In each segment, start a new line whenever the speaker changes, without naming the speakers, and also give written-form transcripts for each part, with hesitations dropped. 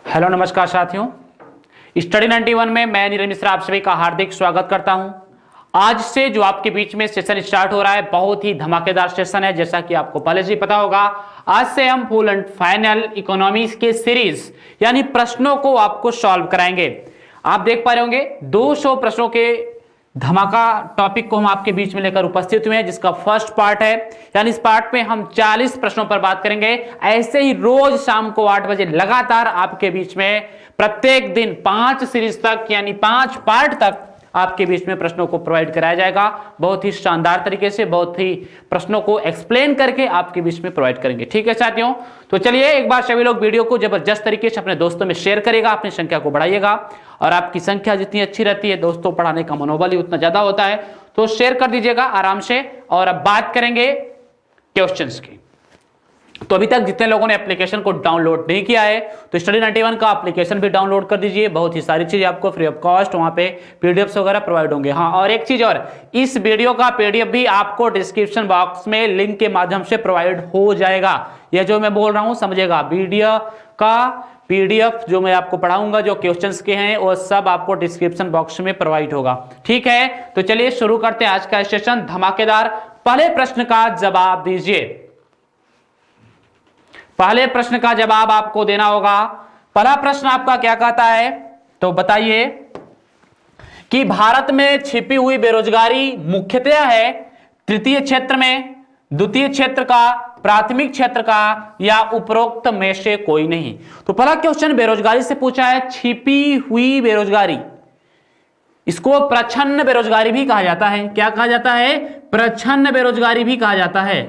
Hello नमस्कार साथियों, study 91 में मैं नीरज मिश्रा आप सभी का हार्दिक स्वागत करता हूं। आज से जो आपके बीच में सेशन स्टार्ट हो रहा है बहुत ही धमाकेदार सेशन है। जैसा कि आपको पहले से पता होगा, आज से हम फुल एंड फाइनल इकोनॉमिक्स के सीरीज यानी प्रश्नों को आपको सॉल्व कराएंगे। आप देख पा रहे होंगे 200 प्रश्नों के धमाका टॉपिक को हम आपके बीच में लेकर उपस्थित हुए हैं, जिसका फर्स्ट पार्ट है। यानी इस पार्ट में हम 40 प्रश्नों पर बात करेंगे। ऐसे ही रोज शाम को 8 बजे लगातार आपके बीच में प्रत्येक दिन 5 सीरीज तक यानी 5 पार्ट तक आपके बीच में प्रश्नों को प्रोवाइड कराया जाएगा। बहुत ही शानदार तरीके से, बहुत ही प्रश्नों को एक्सप्लेन करके आपके बीच में प्रोवाइड करेंगे। ठीक है साथियों, तो चलिए एक बार सभी लोग वीडियो को जबरदस्त तरीके से अपने दोस्तों में शेयर करेगा, अपनी संख्या को बढ़ाइएगा। और आपकी संख्या जितनी अच्छी रहती है, दोस्तों पढ़ाने का मनोबल ही उतना ज्यादा होता है, तो शेयर कर दीजिएगा आराम से। और अब बात करेंगे क्वेश्चंस की। तो अभी तक जितने लोगों ने एप्लीकेशन को डाउनलोड नहीं किया है तो स्टडी 91 का एप्लीकेशन भी डाउनलोड कर दीजिए। बहुत ही सारी चीजें आपको फ्री ऑफ कॉस्ट वहां पे पीडीएफ्स वगैरह प्रोवाइड होंगे। हाँ, और एक चीज और, इस वीडियो का पीडीएफ भी आपको डिस्क्रिप्शन बॉक्स में लिंक के माध्यम से प्रोवाइड हो जाएगा। यह जो मैं बोल रहा हूं समझेगा, वीडियो का पीडीएफ जो मैं आपको पढ़ाऊंगा, जो क्वेश्चंस के हैं, वो सब आपको डिस्क्रिप्शन बॉक्स में प्रोवाइड होगा। ठीक है, तो चलिए शुरू करते हैं आज का सेशन धमाकेदार। पहले प्रश्न का जवाब दीजिए। पहले प्रश्न का जवाब आपको देना होगा। पहला प्रश्न आपका क्या कहता है, तो बताइए कि भारत में छिपी हुई बेरोजगारी मुख्यतः है तृतीय क्षेत्र में, द्वितीय क्षेत्र का, प्राथमिक क्षेत्र का, या उपरोक्त में से कोई नहीं। तो पहला क्वेश्चन बेरोजगारी से पूछा है, छिपी हुई बेरोजगारी। इसको प्रच्छन्न बेरोजगारी भी कहा जाता है। क्या कहा जाता है? प्रच्छन्न बेरोजगारी भी कहा जाता है।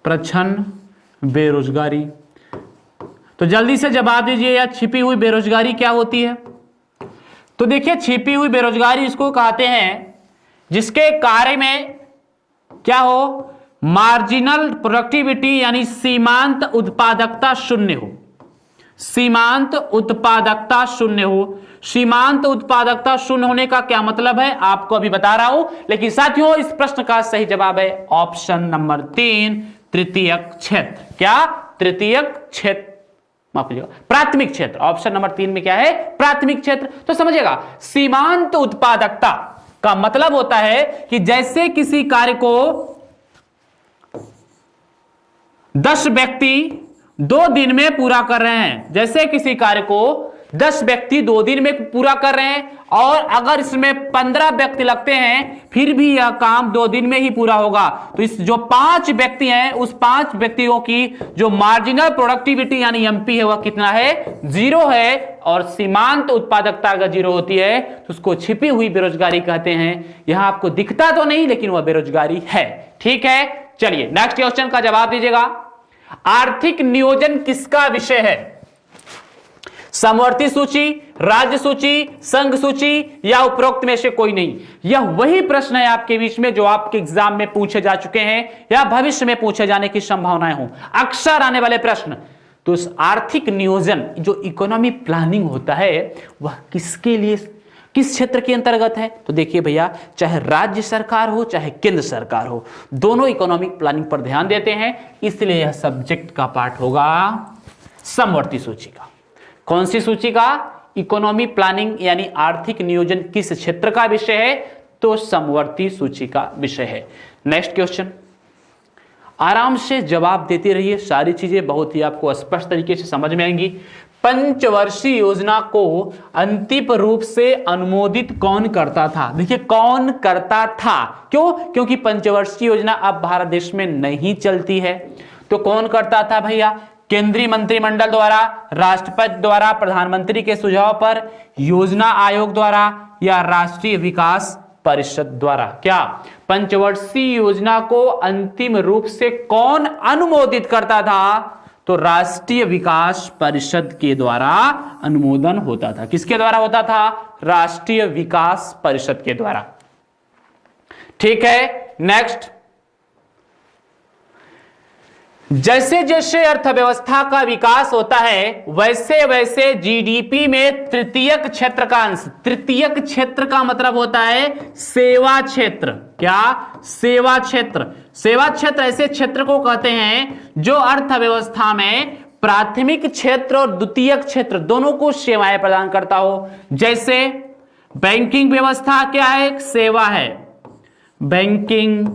प्रच्छन्न बेरोजगारी। तो जल्दी से जवाब दीजिए, या छिपी हुई बेरोजगारी क्या होती है? तो देखिए, छिपी हुई बेरोजगारी इसको कहते हैं जिसके कार्य में क्या हो, मार्जिनल प्रोडक्टिविटी यानी सीमांत उत्पादकता शून्य हो। सीमांत उत्पादकता शून्य हो। सीमांत उत्पादकता शून्य होने का क्या मतलब है आपको अभी बता रहा हूं, लेकिन साथियों इस प्रश्न का सही जवाब है ऑप्शन नंबर 3, तृतीयक क्षेत्र। क्या? तृतीयक क्षेत्र, माफ कीजिएगा, प्राथमिक क्षेत्र। ऑप्शन नंबर 3 में क्या है? प्राथमिक क्षेत्र। तो समझिएगा, सीमांत उत्पादकता का मतलब होता है कि जैसे किसी कार्य को 10 व्यक्ति 2 दिन में पूरा कर रहे हैं, जैसे किसी कार्य को 10 व्यक्ति 2 दिन में पूरा कर रहे हैं, और अगर इसमें 15 व्यक्ति लगते हैं फिर भी यह काम 2 दिन में ही पूरा होगा। तो इस जो 5 व्यक्ति हैं, उस 5 व्यक्तियों की जो मार्जिनल प्रोडक्टिविटी यानी एमपी है वह कितना है? 0 है। और सीमांत उत्पादकता अगर 0 होती है तो उसको छिपी हुई बेरोजगारी कहते हैं। यहां आपको दिखता तो नहीं, लेकिन वह बेरोजगारी है। ठीक है, चलिए नेक्स्ट क्वेश्चन का जवाब दीजिएगा। आर्थिक नियोजन किसका विषय है? समवर्ती सूची, राज्य सूची, संघ सूची, या उपरोक्त में से कोई नहीं। यह वही प्रश्न है आपके बीच में जो आपके एग्जाम में पूछे जा चुके हैं या भविष्य में पूछे जाने की संभावनाएं हो, अक्सर आने वाले प्रश्न। तो इस आर्थिक नियोजन जो इकोनॉमी प्लानिंग होता है वह किसके लिए, किस क्षेत्र के अंतर्गत है? तो देखिए भैया, चाहे राज्य सरकार हो चाहे केंद्र सरकार हो, दोनों इकोनॉमिक प्लानिंग पर ध्यान देते हैं, इसलिए यह सब्जेक्ट का पार्ट होगा समवर्ती सूची का। कौन सी सूची का? इकोनॉमी प्लानिंग यानी आर्थिक नियोजन किस क्षेत्र का विषय है? तो समवर्ती सूची का विषय है। नेक्स्ट क्वेश्चन, आराम से जवाब देते रहिए, सारी चीजें बहुत ही आपको स्पष्ट तरीके से समझ में आएंगी। पंचवर्षीय योजना को अंतिम रूप से अनुमोदित कौन करता था? देखिए, कौन करता था, क्यों? क्योंकि पंचवर्षीय योजना अब भारत देश में नहीं चलती है। तो कौन करता था भैया? केंद्रीय मंत्रिमंडल द्वारा, राष्ट्रपति द्वारा, प्रधानमंत्री के सुझाव पर, योजना आयोग द्वारा, या राष्ट्रीय विकास परिषद द्वारा। क्या? पंचवर्षीय योजना को अंतिम रूप से कौन अनुमोदित करता था? तो राष्ट्रीय विकास परिषद के द्वारा अनुमोदन होता था। किसके द्वारा होता था? राष्ट्रीय विकास परिषद के द्वारा। ठीक है, नेक्स्ट, जैसे जैसे अर्थव्यवस्था का विकास होता है वैसे वैसे जीडीपी में तृतीयक क्षेत्र का अंश, तृतीयक क्षेत्र का मतलब होता है सेवा क्षेत्र। क्या? सेवा क्षेत्र। सेवा क्षेत्र ऐसे क्षेत्र को कहते हैं जो अर्थव्यवस्था में प्राथमिक क्षेत्र और द्वितीयक क्षेत्र दोनों को सेवाएं प्रदान करता हो। जैसे बैंकिंग व्यवस्था क्या है? एक सेवा है। बैंकिंग,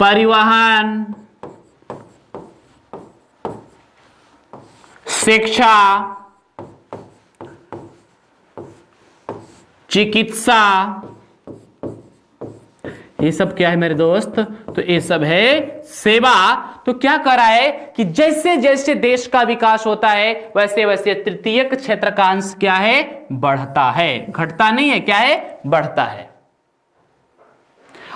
परिवहन, शिक्षा, चिकित्सा, ये सब क्या है मेरे दोस्त? तो ये सब है सेवा। तो क्या कर रहा है कि जैसे जैसे देश का विकास होता है वैसे वैसे तृतीयक क्षेत्र का अंश क्या है? बढ़ता है, घटता नहीं है, क्या है? बढ़ता है।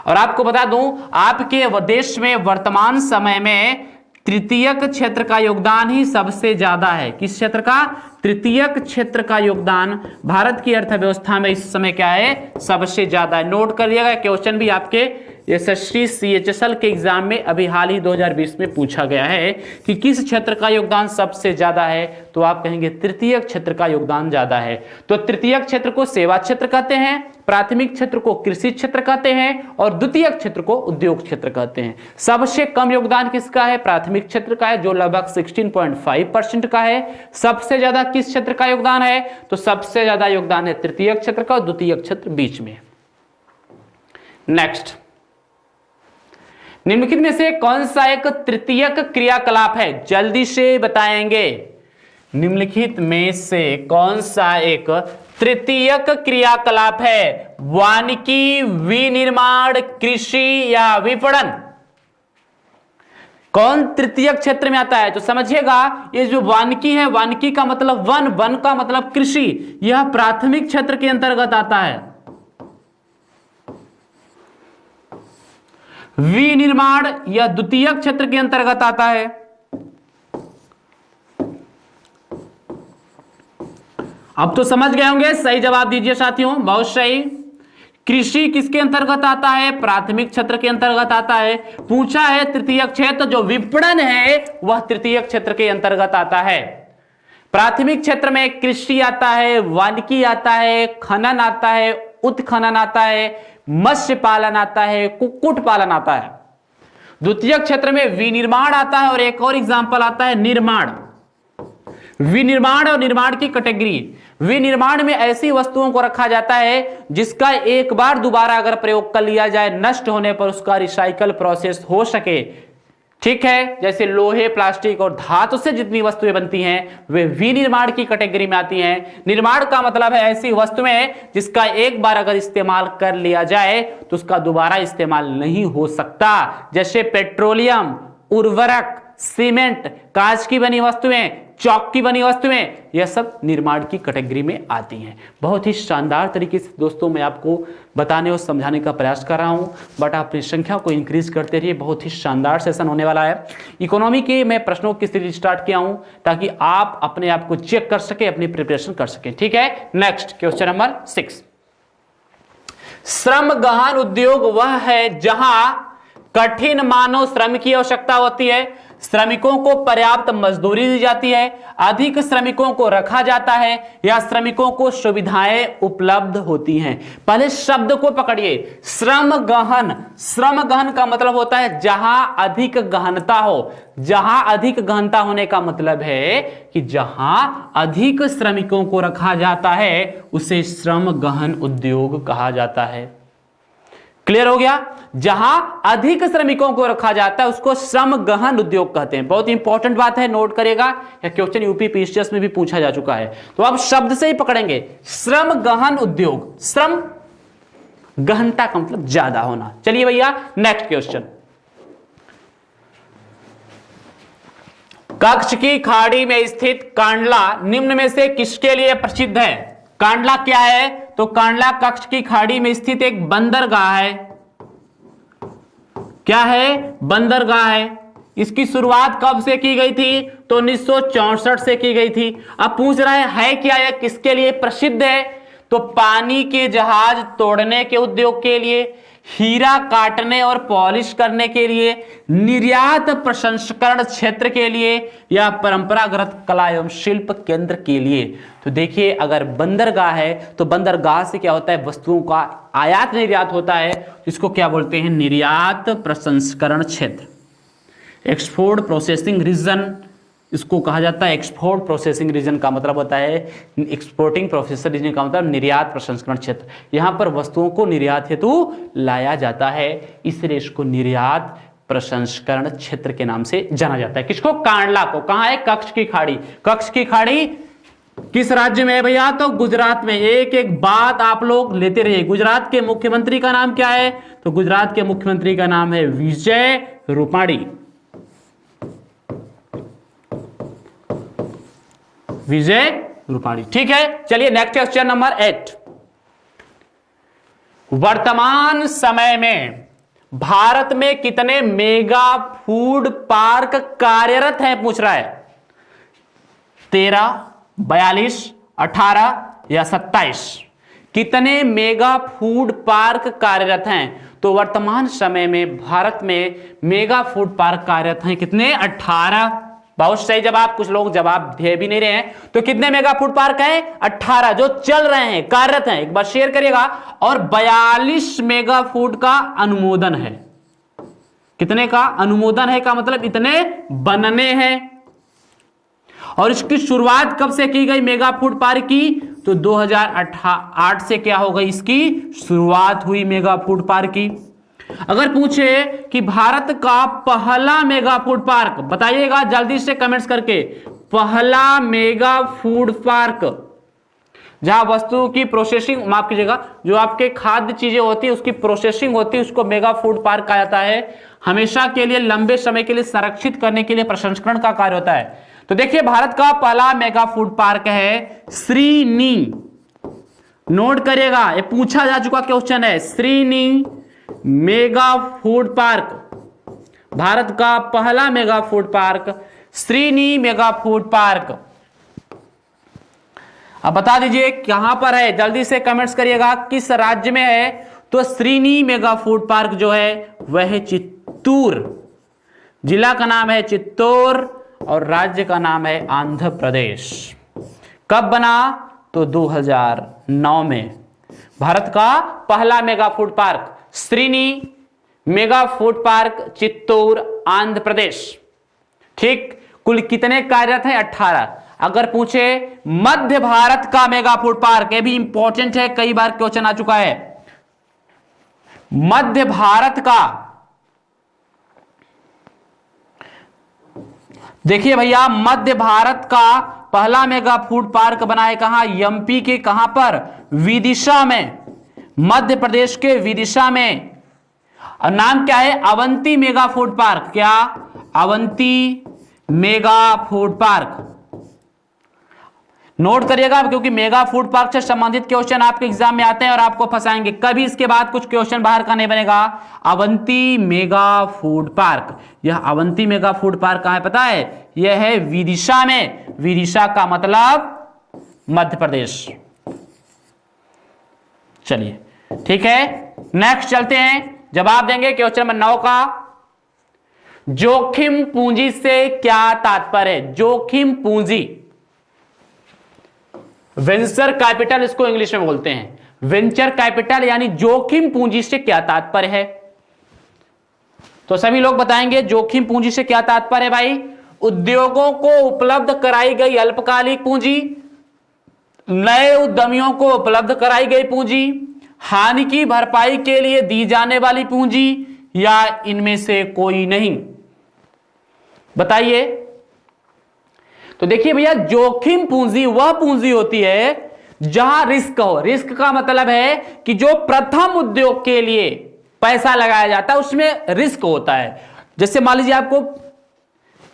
और आपको बता दूं, आपके देश में वर्तमान समय में तृतीयक क्षेत्र का योगदान ही सबसे ज्यादा है। किस क्षेत्र का? तृतीयक क्षेत्र का योगदान भारत की अर्थव्यवस्था में इस समय क्या है? सबसे ज्यादा है। नोट कर लिएगा, क्वेश्चन भी आपके एसएससी सीएचएसएल के एग्जाम में अभी हाल ही 2020 में पूछा गया है कि किस क्षेत्र का योगदान सबसे ज्यादा है, तो आप कहेंगे तृतीयक क्षेत्र का योगदान ज्यादा है। तो तृतीयक क्षेत्र को सेवा क्षेत्र कहते हैं, प्राथमिक क्षेत्र को कृषि क्षेत्र कहते हैं और द्वितीयक क्षेत्र को उद्योग क्षेत्र कहते हैं। सबसे कम योगदान किसका है? प्राथमिक क्षेत्र का है, जो लगभग 16.5% का है। सबसे ज्यादा किस क्षेत्र का योगदान है? तो सबसे ज्यादा योगदान है तृतीयक क्षेत्र का और द्वितीयक क्षेत्र बीच में। नेक्स्ट, निम्नलिखित में से कौन सा एक तृतीयक क्रियाकलाप है? जल्दी से बताएंगे। निम्नलिखित में से कौन सा एक तृतीयक क्रियाकलाप है? वानिकी, विनिर्माण, कृषि या विपणन? कौन तृतीयक क्षेत्र में आता है? तो समझिएगा, ये जो वानिकी है, वानिकी का मतलब वन, वन का मतलब कृषि, यह प्राथमिक क्षेत्र के अंतर्गत आता है। विनिर्माण यह द्वितीयक क्षेत्र के अंतर्गत आता है। अब तो समझ गए होंगे, सही जवाब दीजिए साथियों, बहुत सही। कृषि किसके अंतर्गत आता है? प्राथमिक क्षेत्र के अंतर्गत आता है। पूछा है तृतीयक क्षेत्र, जो विपणन है वह तृतीयक क्षेत्र के अंतर्गत आता है। प्राथमिक क्षेत्र में कृषि आता है, वानिकी आता है, खनन आता है, उत्खनन आता है, मत्स्य पालन आता है, कुक्कुट पालन आता है। द्वितीयक क्षेत्र में विनिर्माण आता है और एक और एग्जांपल आता है निर्माण। विनिर्माण और निर्माण की कैटेगरी, विनिर्माण में ऐसी वस्तुओं को रखा जाता है जिसका एक बार दोबारा अगर प्रयोग कर लिया जाए, नष्ट होने पर उसका रिसाइकल प्रोसेस हो सके। ठीक है, जैसे लोहे, प्लास्टिक और धातु से जितनी वस्तुएं बनती हैं वे विनिर्माण की कैटेगरी में आती हैं। निर्माण का मतलब है ऐसी वस्तुएं जिसका एक बार अगर इस्तेमाल कर लिया जाए तो उसका दोबारा इस्तेमाल नहीं हो सकता। जैसे पेट्रोलियम, उर्वरक, सीमेंट, कांच की बनी वस्तुएं, चौक की बनी वस्तुएं, यह सब निर्माण की कैटेगरी में आती हैं। बहुत ही शानदार तरीके से दोस्तों मैं आपको बताने और समझाने का प्रयास कर रहा हूं, बट आप अपनी संख्या को इंक्रीज करते रहिए। बहुत ही शानदार सेशन होने वाला है। इकोनॉमी के मैं प्रश्नों की सीरीज स्टार्ट किया हूं ताकि आप अपने आप को चेक कर सके, अपनी प्रिपरेशन कर सके। ठीक है, नेक्स्ट क्वेश्चन नंबर 6। श्रम गहन उद्योग वह है जहां कठिन मानव श्रम की आवश्यकता होती है, श्रमिकों को पर्याप्त मजदूरी दी जाती है, अधिक श्रमिकों को रखा जाता है या श्रमिकों को सुविधाएं उपलब्ध होती हैं। पहले शब्द को पकड़िए, श्रम गहन। श्रम गहन का मतलब होता है जहां अधिक गहनता हो। जहां अधिक गहनता होने का मतलब है कि जहां अधिक श्रमिकों को रखा जाता है उसे श्रम गहन उद्योग कहा जाता है। क्लियर हो गया? जहां अधिक श्रमिकों को रखा जाता है उसको श्रम गहन उद्योग कहते हैं। बहुत इंपॉर्टेंट बात है, नोट करिएगा, यह क्वेश्चन यूपी पीसीएस में भी पूछा जा चुका है। तो आप शब्द से ही पकड़ेंगे, श्रम गहन उद्योग। श्रम गहनता का मतलब ज्यादा होना। चलिए भैया नेक्स्ट क्वेश्चन। कच्छ की खाड़ी में स्थित कांडला निम्न में से किसके लिए प्रसिद्ध है? कांडला क्या है? तो कांडला कच्छ की खाड़ी में स्थित एक बंदरगाह है। क्या है? बंदरगाह है। इसकी शुरुआत कब से की गई थी? तो 1964 से की गई थी। अब पूछ रहा है क्या यह किसके लिए प्रसिद्ध है? तो पानी के जहाज तोड़ने के उद्योग के लिए, हीरा काटने और पॉलिश करने के लिए, निर्यात प्रसंस्करण क्षेत्र के लिए, या परंपरागत कला एवं शिल्प केंद्र के लिए। तो देखिए अगर बंदरगाह है तो बंदरगाह से क्या होता है, वस्तुओं का आयात निर्यात होता है, इसको क्या बोलते हैं, निर्यात प्रसंस्करण क्षेत्र। एक्सपोर्ट प्रोसेसिंग रीजन इसको कहा जाता है। एक्सपोर्ट प्रोसेसिंग रीजन का मतलब होता है, एक्सपोर्टिंग प्रोसेसर रीजन का मतलब निर्यात प्रसंस्करण क्षेत्र। यहां पर वस्तुओं को निर्यात हेतु लाया जाता है, इसलिए इसको निर्यात प्रसंस्करण क्षेत्र के नाम से जाना जाता है। किसको, कांडला को। कहां है, कच्छ की खाड़ी। कच्छ की खाड़ी किस राज्य में है भैया, तो गुजरात में। एक एक बात आप लोग लेते रहिए। गुजरात के मुख्यमंत्री का नाम क्या है, तो गुजरात के मुख्यमंत्री का नाम है विजय रूपाणी। विजय रूपाणी, ठीक है। चलिए नेक्स्ट क्वेश्चन नंबर 8। वर्तमान समय में भारत में कितने मेगा फूड पार्क कार्यरत हैं, पूछ रहा है। 13, 42, 18 या 27। कितने मेगा फूड पार्क कार्यरत हैं? तो वर्तमान समय में भारत में मेगा फूड पार्क कार्यरत हैं कितने, 18। बहुत सही जवाब। कुछ लोग जवाब दे भी नहीं रहे हैं। तो कितने मेगा फूड पार्क हैं, 18 जो चल रहे हैं, कार्यरत हैं, एक बार शेयर करिएगा। और 42 मेगा फूड का अनुमोदन है। कितने का अनुमोदन है का मतलब इतने बनने हैं। और इसकी शुरुआत कब से की गई मेगा फूड पार्क की, तो 2008 से क्या हो गई, इसकी शुरुआत हुई मेगा फूड पार्क की। अगर पूछे कि भारत का पहला मेगा फूड पार्क, बताइएगा जल्दी से कमेंट्स करके, पहला मेगा फूड पार्क जहां वस्तु की प्रोसेसिंग, माफ कीजिएगा, जो आपके खाद्य चीजें होती है उसकी प्रोसेसिंग होती है, उसको मेगा फूड पार्क कहा जाता है। हमेशा के लिए, लंबे समय के लिए संरक्षित करने के लिए प्रसंस्करण का कार्य होता है। तो देखिए भारत का पहला मेगा फूड पार्क है श्रीनी। नोट करिएगा, ये पूछा जा चुका क्वेश्चन है। Srini mega food park, Bharat का पहला mega food park Srini mega food park. अब बता दीजिए कहां पर है, जल्दी से कमेंट्स करिएगा किस राज्य में है। तो श्रीनी मेगा फूड पार्क जो है वह है चित्तूर, जिला का नाम है चित्तूर और राज्य का नाम है आंध्र प्रदेश। कब बना, तो 2009 में भारत का पहला mega food park Srini mega food park Chittoor Andhra Pradesh. ठीक, कुल कितने कार्यरत हैं, 18। अगर पूछे मध्य भारत का मेगा फूड पार्क, ये भी इंपॉर्टेंट है, कई बार क्वेश्चन आ चुका है। मध्य भारत का, देखिए भैया मध्य भारत का पहला मेगा फूड पार्क बनाए कहां, एमपी के कहां पर, विदिशा में, मध्य प्रदेश के विदिशा में। और नाम क्या है, अवंती मेगा फूड पार्क। क्या, Avanti mega food park. Note करिएगा क्योंकि मेगा फूड पार्क से संबंधित क्वेश्चन आपके एग्जाम में आते हैं और आपको फंसाएंगे। कभी इसके बाद कुछ क्वेश्चन बाहर का नहीं बनेगा। अवंती मेगा फूड पार्क, यह अवंती मेगा फूड पार्क कहां है पता है, यह है विदिशा में। विदिशा का मतलब मध्य प्रदेश। चलिए ठीक है, नेक्स्ट चलते हैं। जवाब देंगे क्वेश्चन नंबर 9 का। जोखिम पूंजी से क्या तात्पर्य है, जोखिम पूंजी, वेंचर कैपिटल इसको इंग्लिश में बोलते हैं। वेंचर कैपिटल यानी जोखिम पूंजी से क्या तात्पर्य है, तो सभी लोग बताएंगे जोखिम पूंजी से क्या तात्पर्य है भाई। उद्योगों को उपलब्ध कराई गई अल्पकालिक पूंजी, नए उद्यमियों को उपलब्ध कराई गई पूंजी, हानि की भरपाई के लिए दी जाने वाली पूंजी, या इनमें से कोई नहीं, बताइए। तो देखिए भैया जोखिम पूंजी वह पूंजी होती है जहां रिस्क हो। रिस्क का मतलब है कि जो प्रथम उद्योग के लिए पैसा लगाया जाता है उसमें रिस्क होता है। जैसे मान लीजिए आपको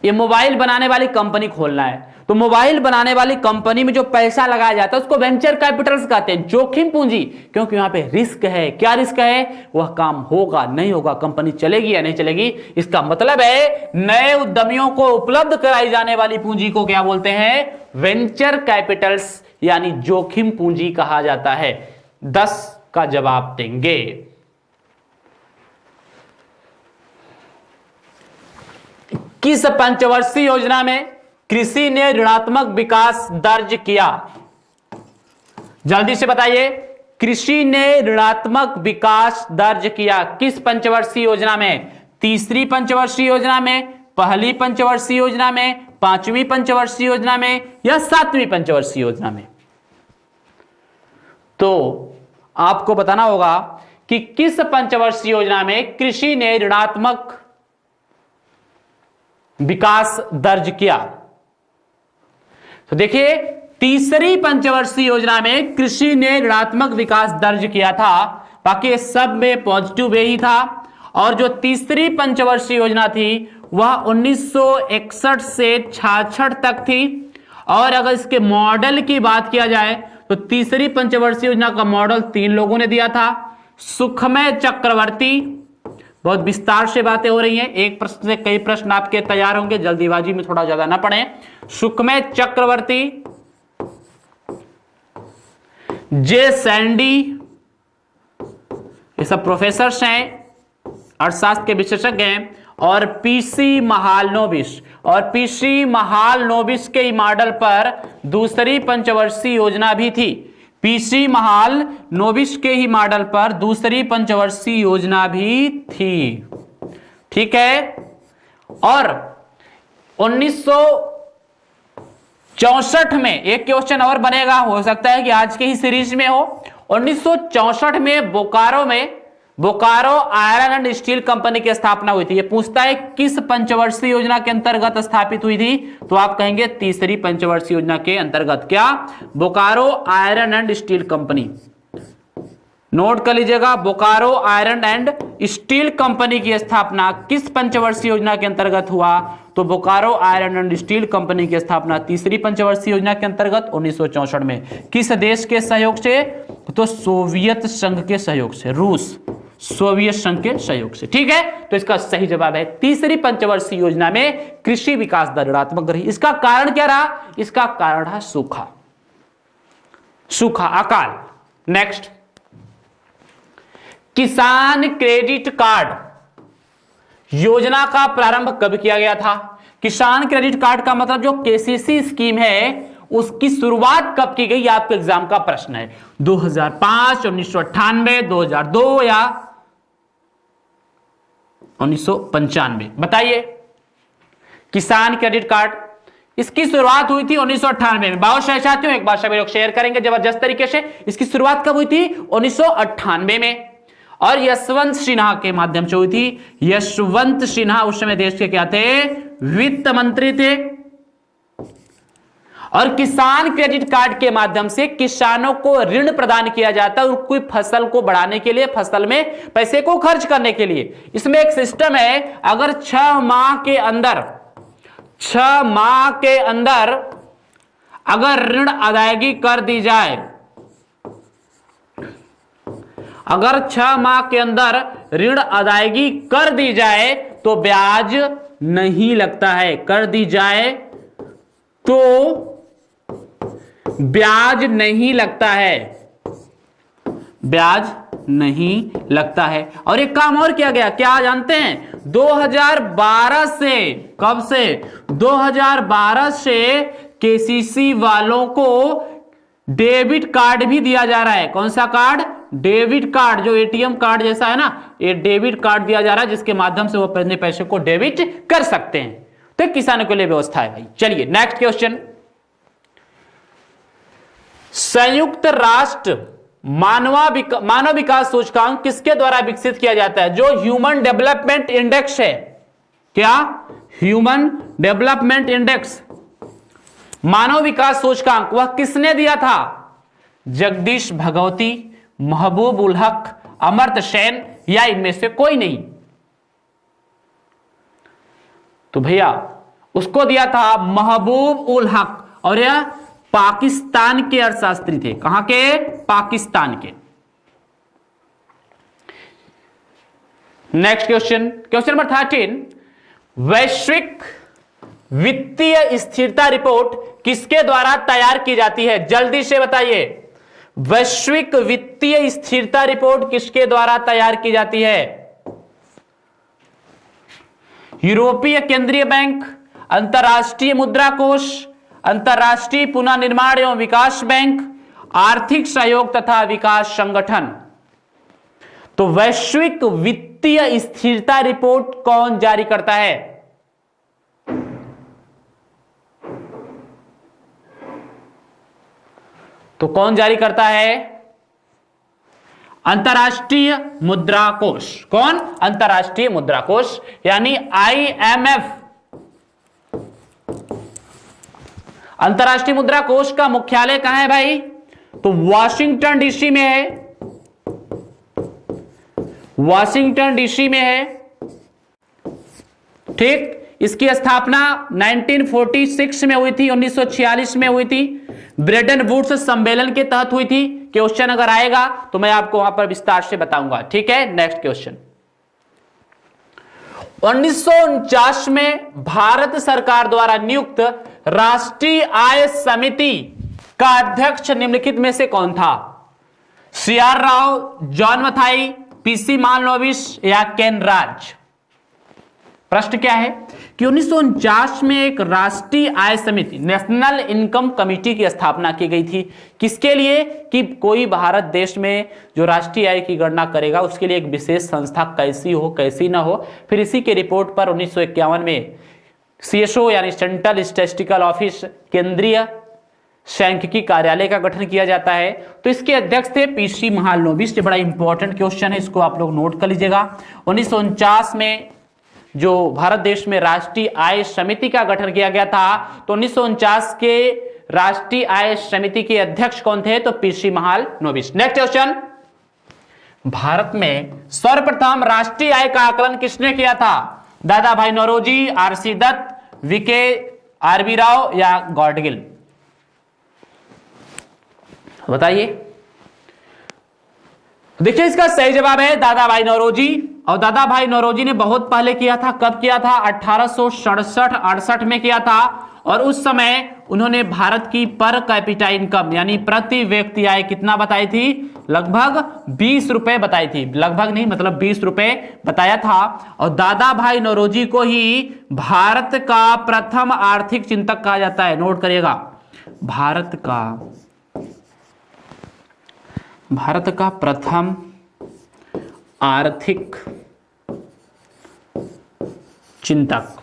ये मोबाइल बनाने वाली कंपनी खोलना है, तो मोबाइल बनाने वाली कंपनी में जो पैसा लगाया जाता है उसको वेंचर कैपिटल्स कहते हैं, जोखिम पूंजी, क्योंकि वहां पे रिस्क है। क्या रिस्क है, वह काम होगा नहीं होगा, कंपनी चलेगी या नहीं चलेगी। इसका मतलब है नए उद्यमियों को उपलब्ध कराई जाने वाली पूंजी को क्या बोलते हैं, वेंचर कैपिटल्स यानी जोखिम पूंजी कहा जाता है। 10 का जवाब देंगे। किस पंचवर्षीय योजना में कृषि ने ऋणात्मक विकास दर्ज किया? जल्दी से बताइए, कृषि ने ऋणात्मक विकास दर्ज किया किस पंचवर्षीय योजना में? तीसरी पंचवर्षीय योजना में, पहली पंचवर्षीय योजना में, पांचवी पंचवर्षीय योजना में या सातवीं पंचवर्षीय योजना में? तो आपको बताना होगा कि किस पंचवर्षीय योजना में कृषि ने ऋणात्मक विकास दर्ज किया। तो देखिए, तीसरी पंचवर्षीय योजना में कृषि ने ऋणात्मक विकास दर्ज किया था, बाकी सब में पॉजिटिव वे ही था। और जो तीसरी पंचवर्षीय योजना थी वह 1961 से 66 तक थी। और अगर इसके मॉडल की बात किया जाए तो तीसरी पंचवर्षीय योजना का मॉडल 3 लोगों ने दिया था। सुखमय चक्रवर्ती, बहुत विस्तार से बातें हो रही हैं, एक प्रश्न से कई प्रश्न आपके तैयार होंगे, जल्दीबाजी में थोड़ा ज्यादा ना पढ़ें। सुखमय चक्रवर्ती, जे सैंडी, ये सब प्रोफेसर्स हैं, अर्थशास्त्र के विशेषज्ञ हैं। और पीसी महालनोबिस, और पीसी महालनोबिस के मॉडल पर दूसरी पंचवर्षीय योजना भी थी। पीसी महालनोबिस के ही मॉडल पर दूसरी पंचवर्षीय योजना भी थी। ठीक है। और 1964 में एक क्वेश्चन और बनेगा, हो सकता है कि आज के ही सीरीज में हो। 1964 में Bokaro iron and steel company की स्थापना हुई थी। ये पूछता है किस पंचवर्षीय योजना के अंतर्गत स्थापित हुई थी, तो आप कहेंगे तीसरी पंचवर्षीय योजना के अंतर्गत। क्या? Bokaro iron and steel company. Note कर लीजिएगा, Bokaro iron and steel company की स्थापना किस पंचवर्षीय योजना के अंतर्गत हुआ? तो Bokaro iron and steel company की स्थापना तीसरी पंचवर्षीय योजना के अंतर्गत 1964 में। किस देश के सहयोग से? तो सोवियत संघ के सहयोग से, रूस, सोवियत संघ के सहयोग से। ठीक है, तो इसका सही जवाब है तीसरी पंचवर्षीय योजना में कृषि विकास दर ऋणात्मक रही। इसका कारण क्या रहा? इसका कारण रहा सूखा, अकाल। नेक्स्ट, किसान क्रेडिट कार्ड योजना का प्रारंभ कब किया गया था? किसान क्रेडिट कार्ड का मतलब जो केसीसी स्कीम है उसकी शुरुआत कब की गई? आपके एग्जाम का प्रश्न है। 2005, 1998, 2002 या 1995? बताइए। किसान क्रेडिट कार्ड इसकी शुरुआत हुई थी 1998 में। बहुत सारे साथियों, एक बार सभी लोग शेयर करेंगे जबरदस्त तरीके से। इसकी शुरुआत कब हुई थी? 1998 में। और यशवंत सिन्हा के माध्यम से हुई थी। यशवंत सिन्हा उस समय देश के क्या थे? वित्त मंत्री थे। और किसान क्रेडिट कार्ड के माध्यम से किसानों को ऋण प्रदान किया जाता है, कोई फसल को बढ़ाने के लिए, फसल में पैसे को खर्च करने के लिए। इसमें एक सिस्टम है, अगर 6 माह के अंदर अगर ऋण अदायगी कर दी जाए, अगर 6 माह के अंदर ऋण अदायगी कर दी जाए तो ब्याज नहीं लगता है। कर दी जाए तो ब्याज नहीं लगता है, ब्याज नहीं लगता है। और एक काम और किया गया, क्या जानते हैं? 2012 से, कब से? 2012 से केसीसी वालों को डेबिट कार्ड भी दिया जा रहा है। कौन सा कार्ड? डेबिट कार्ड, जो एटीएम कार्ड जैसा है ना, ये डेबिट कार्ड दिया जा रहा है जिसके माध्यम से वो अपने पैसे को डेबिट कर सकते हैं। तो किसानों के लिए व्यवस्था है भाई। चलिए नेक्स्ट क्वेश्चन। संयुक्त राष्ट्र मानव विकास सूचकांक किसके द्वारा विकसित किया जाता है? जो ह्यूमन डेवलपमेंट इंडेक्स है। क्या? ह्यूमन डेवलपमेंट इंडेक्स, मानव विकास सूचकांक, वह किसने दिया था? जगदीश भगवती, महबूब उल हक, अमर्त्य सेन या इनमें से कोई नहीं? तो भैया उसको दिया था महबूब उल हक। और यह पाकिस्तान के अर्थशास्त्री थे। कहां के? पाकिस्तान के। Next question, question number 13। वैश्विक वित्तीय स्थिरता रिपोर्ट किसके द्वारा तैयार की जाती है? जल्दी से बताइए। वैश्विक वित्तीय स्थिरता रिपोर्ट किसके द्वारा तैयार की जाती है? यूरोपीय केंद्रीय बैंक, अंतर्राष्ट्रीय मुद्रा कोष, अंतर्राष्ट्रीय पुनर्निर्माण एवं विकास बैंक, आर्थिक सहयोग तथा विकास संगठन। तो वैश्विक वित्तीय स्थिरता रिपोर्ट कौन जारी करता है? तो कौन जारी करता है? अंतर्राष्ट्रीय मुद्रा कोष। कौन? अंतर्राष्ट्रीय मुद्रा कोष यानी IMF। अंतर्राष्ट्रीय मुद्रा कोष का मुख्यालय कहां है भाई? तो वाशिंगटन डीसी में है, वाशिंगटन डीसी में है। ठीक, इसकी स्थापना 1946 में हुई थी, 1946 में हुई थी, ब्रेटन वुड्स सम्मेलन के तहत हुई थी। क्वेश्चन अगर आएगा तो मैं आपको वहां पर विस्तार से बताऊंगा। ठीक है, नेक्स्ट क्वेश्चन। 1949 में भारत सरकार द्वारा नियुक्त राष्ट्रीय आय समिति का अध्यक्ष निम्नलिखित में से कौन था? CR Rao, John Mathai, PC Mahalanobis या केन राज? प्रश्न क्या है कि 1949 में एक राष्ट्रीय आय समिति, नेशनल इनकम कमेटी की स्थापना की गई थी। किसके लिए? कि कोई भारत देश में जो राष्ट्रीय आय की गणना करेगा उसके लिए एक विशेष संस्था कैसी हो कैसी ना हो। फिर इसी के रिपोर्ट पर 1951 में CSO यानी सेंट्रल स्टैटिस्टिकल ऑफिस, केंद्रीय सांख्यिकी कार्यालय का गठन किया जाता है। तो इसके अध्यक्ष थे PC महालनोबिस। ये बड़ा इंपॉर्टेंट क्वेश्चन है, इसको आप लोग नोट कर लीजिएगा। 1949 में जो भारत देश में राष्ट्रीय आय समिति का गठन किया गया था, तो 1949 के राष्ट्रीय आय समिति के अध्यक्ष कौन थे? तो PC Mahalanobis. Next question. Bharat में सर्वप्रथम राष्ट्रीय आय का आकलन किसने किया था? दादा भाई Naoroji, RC Dutt, VK RB Rao या गॉडगिल? बताइए। देखिए इसका सही जवाब है दादा भाई नौरोजी। और दादा भाई नौरोजी ने बहुत पहले किया था। कब किया था? 1867-68 में किया था। और उस समय उन्होंने भारत की पर कैपिटा इनकम यानी प्रति व्यक्ति आय कितना बताई थी? लगभग 20 रुपए बताई थी। लगभग नहीं, मतलब 20 रुपए बताया था। और दादा भाई नौरोजी को ही भारत का प्रथम आर्थिक चिंतक कहा जाता है। नोट करिएगा, भारत का प्रथम आर्थिक चिंतक।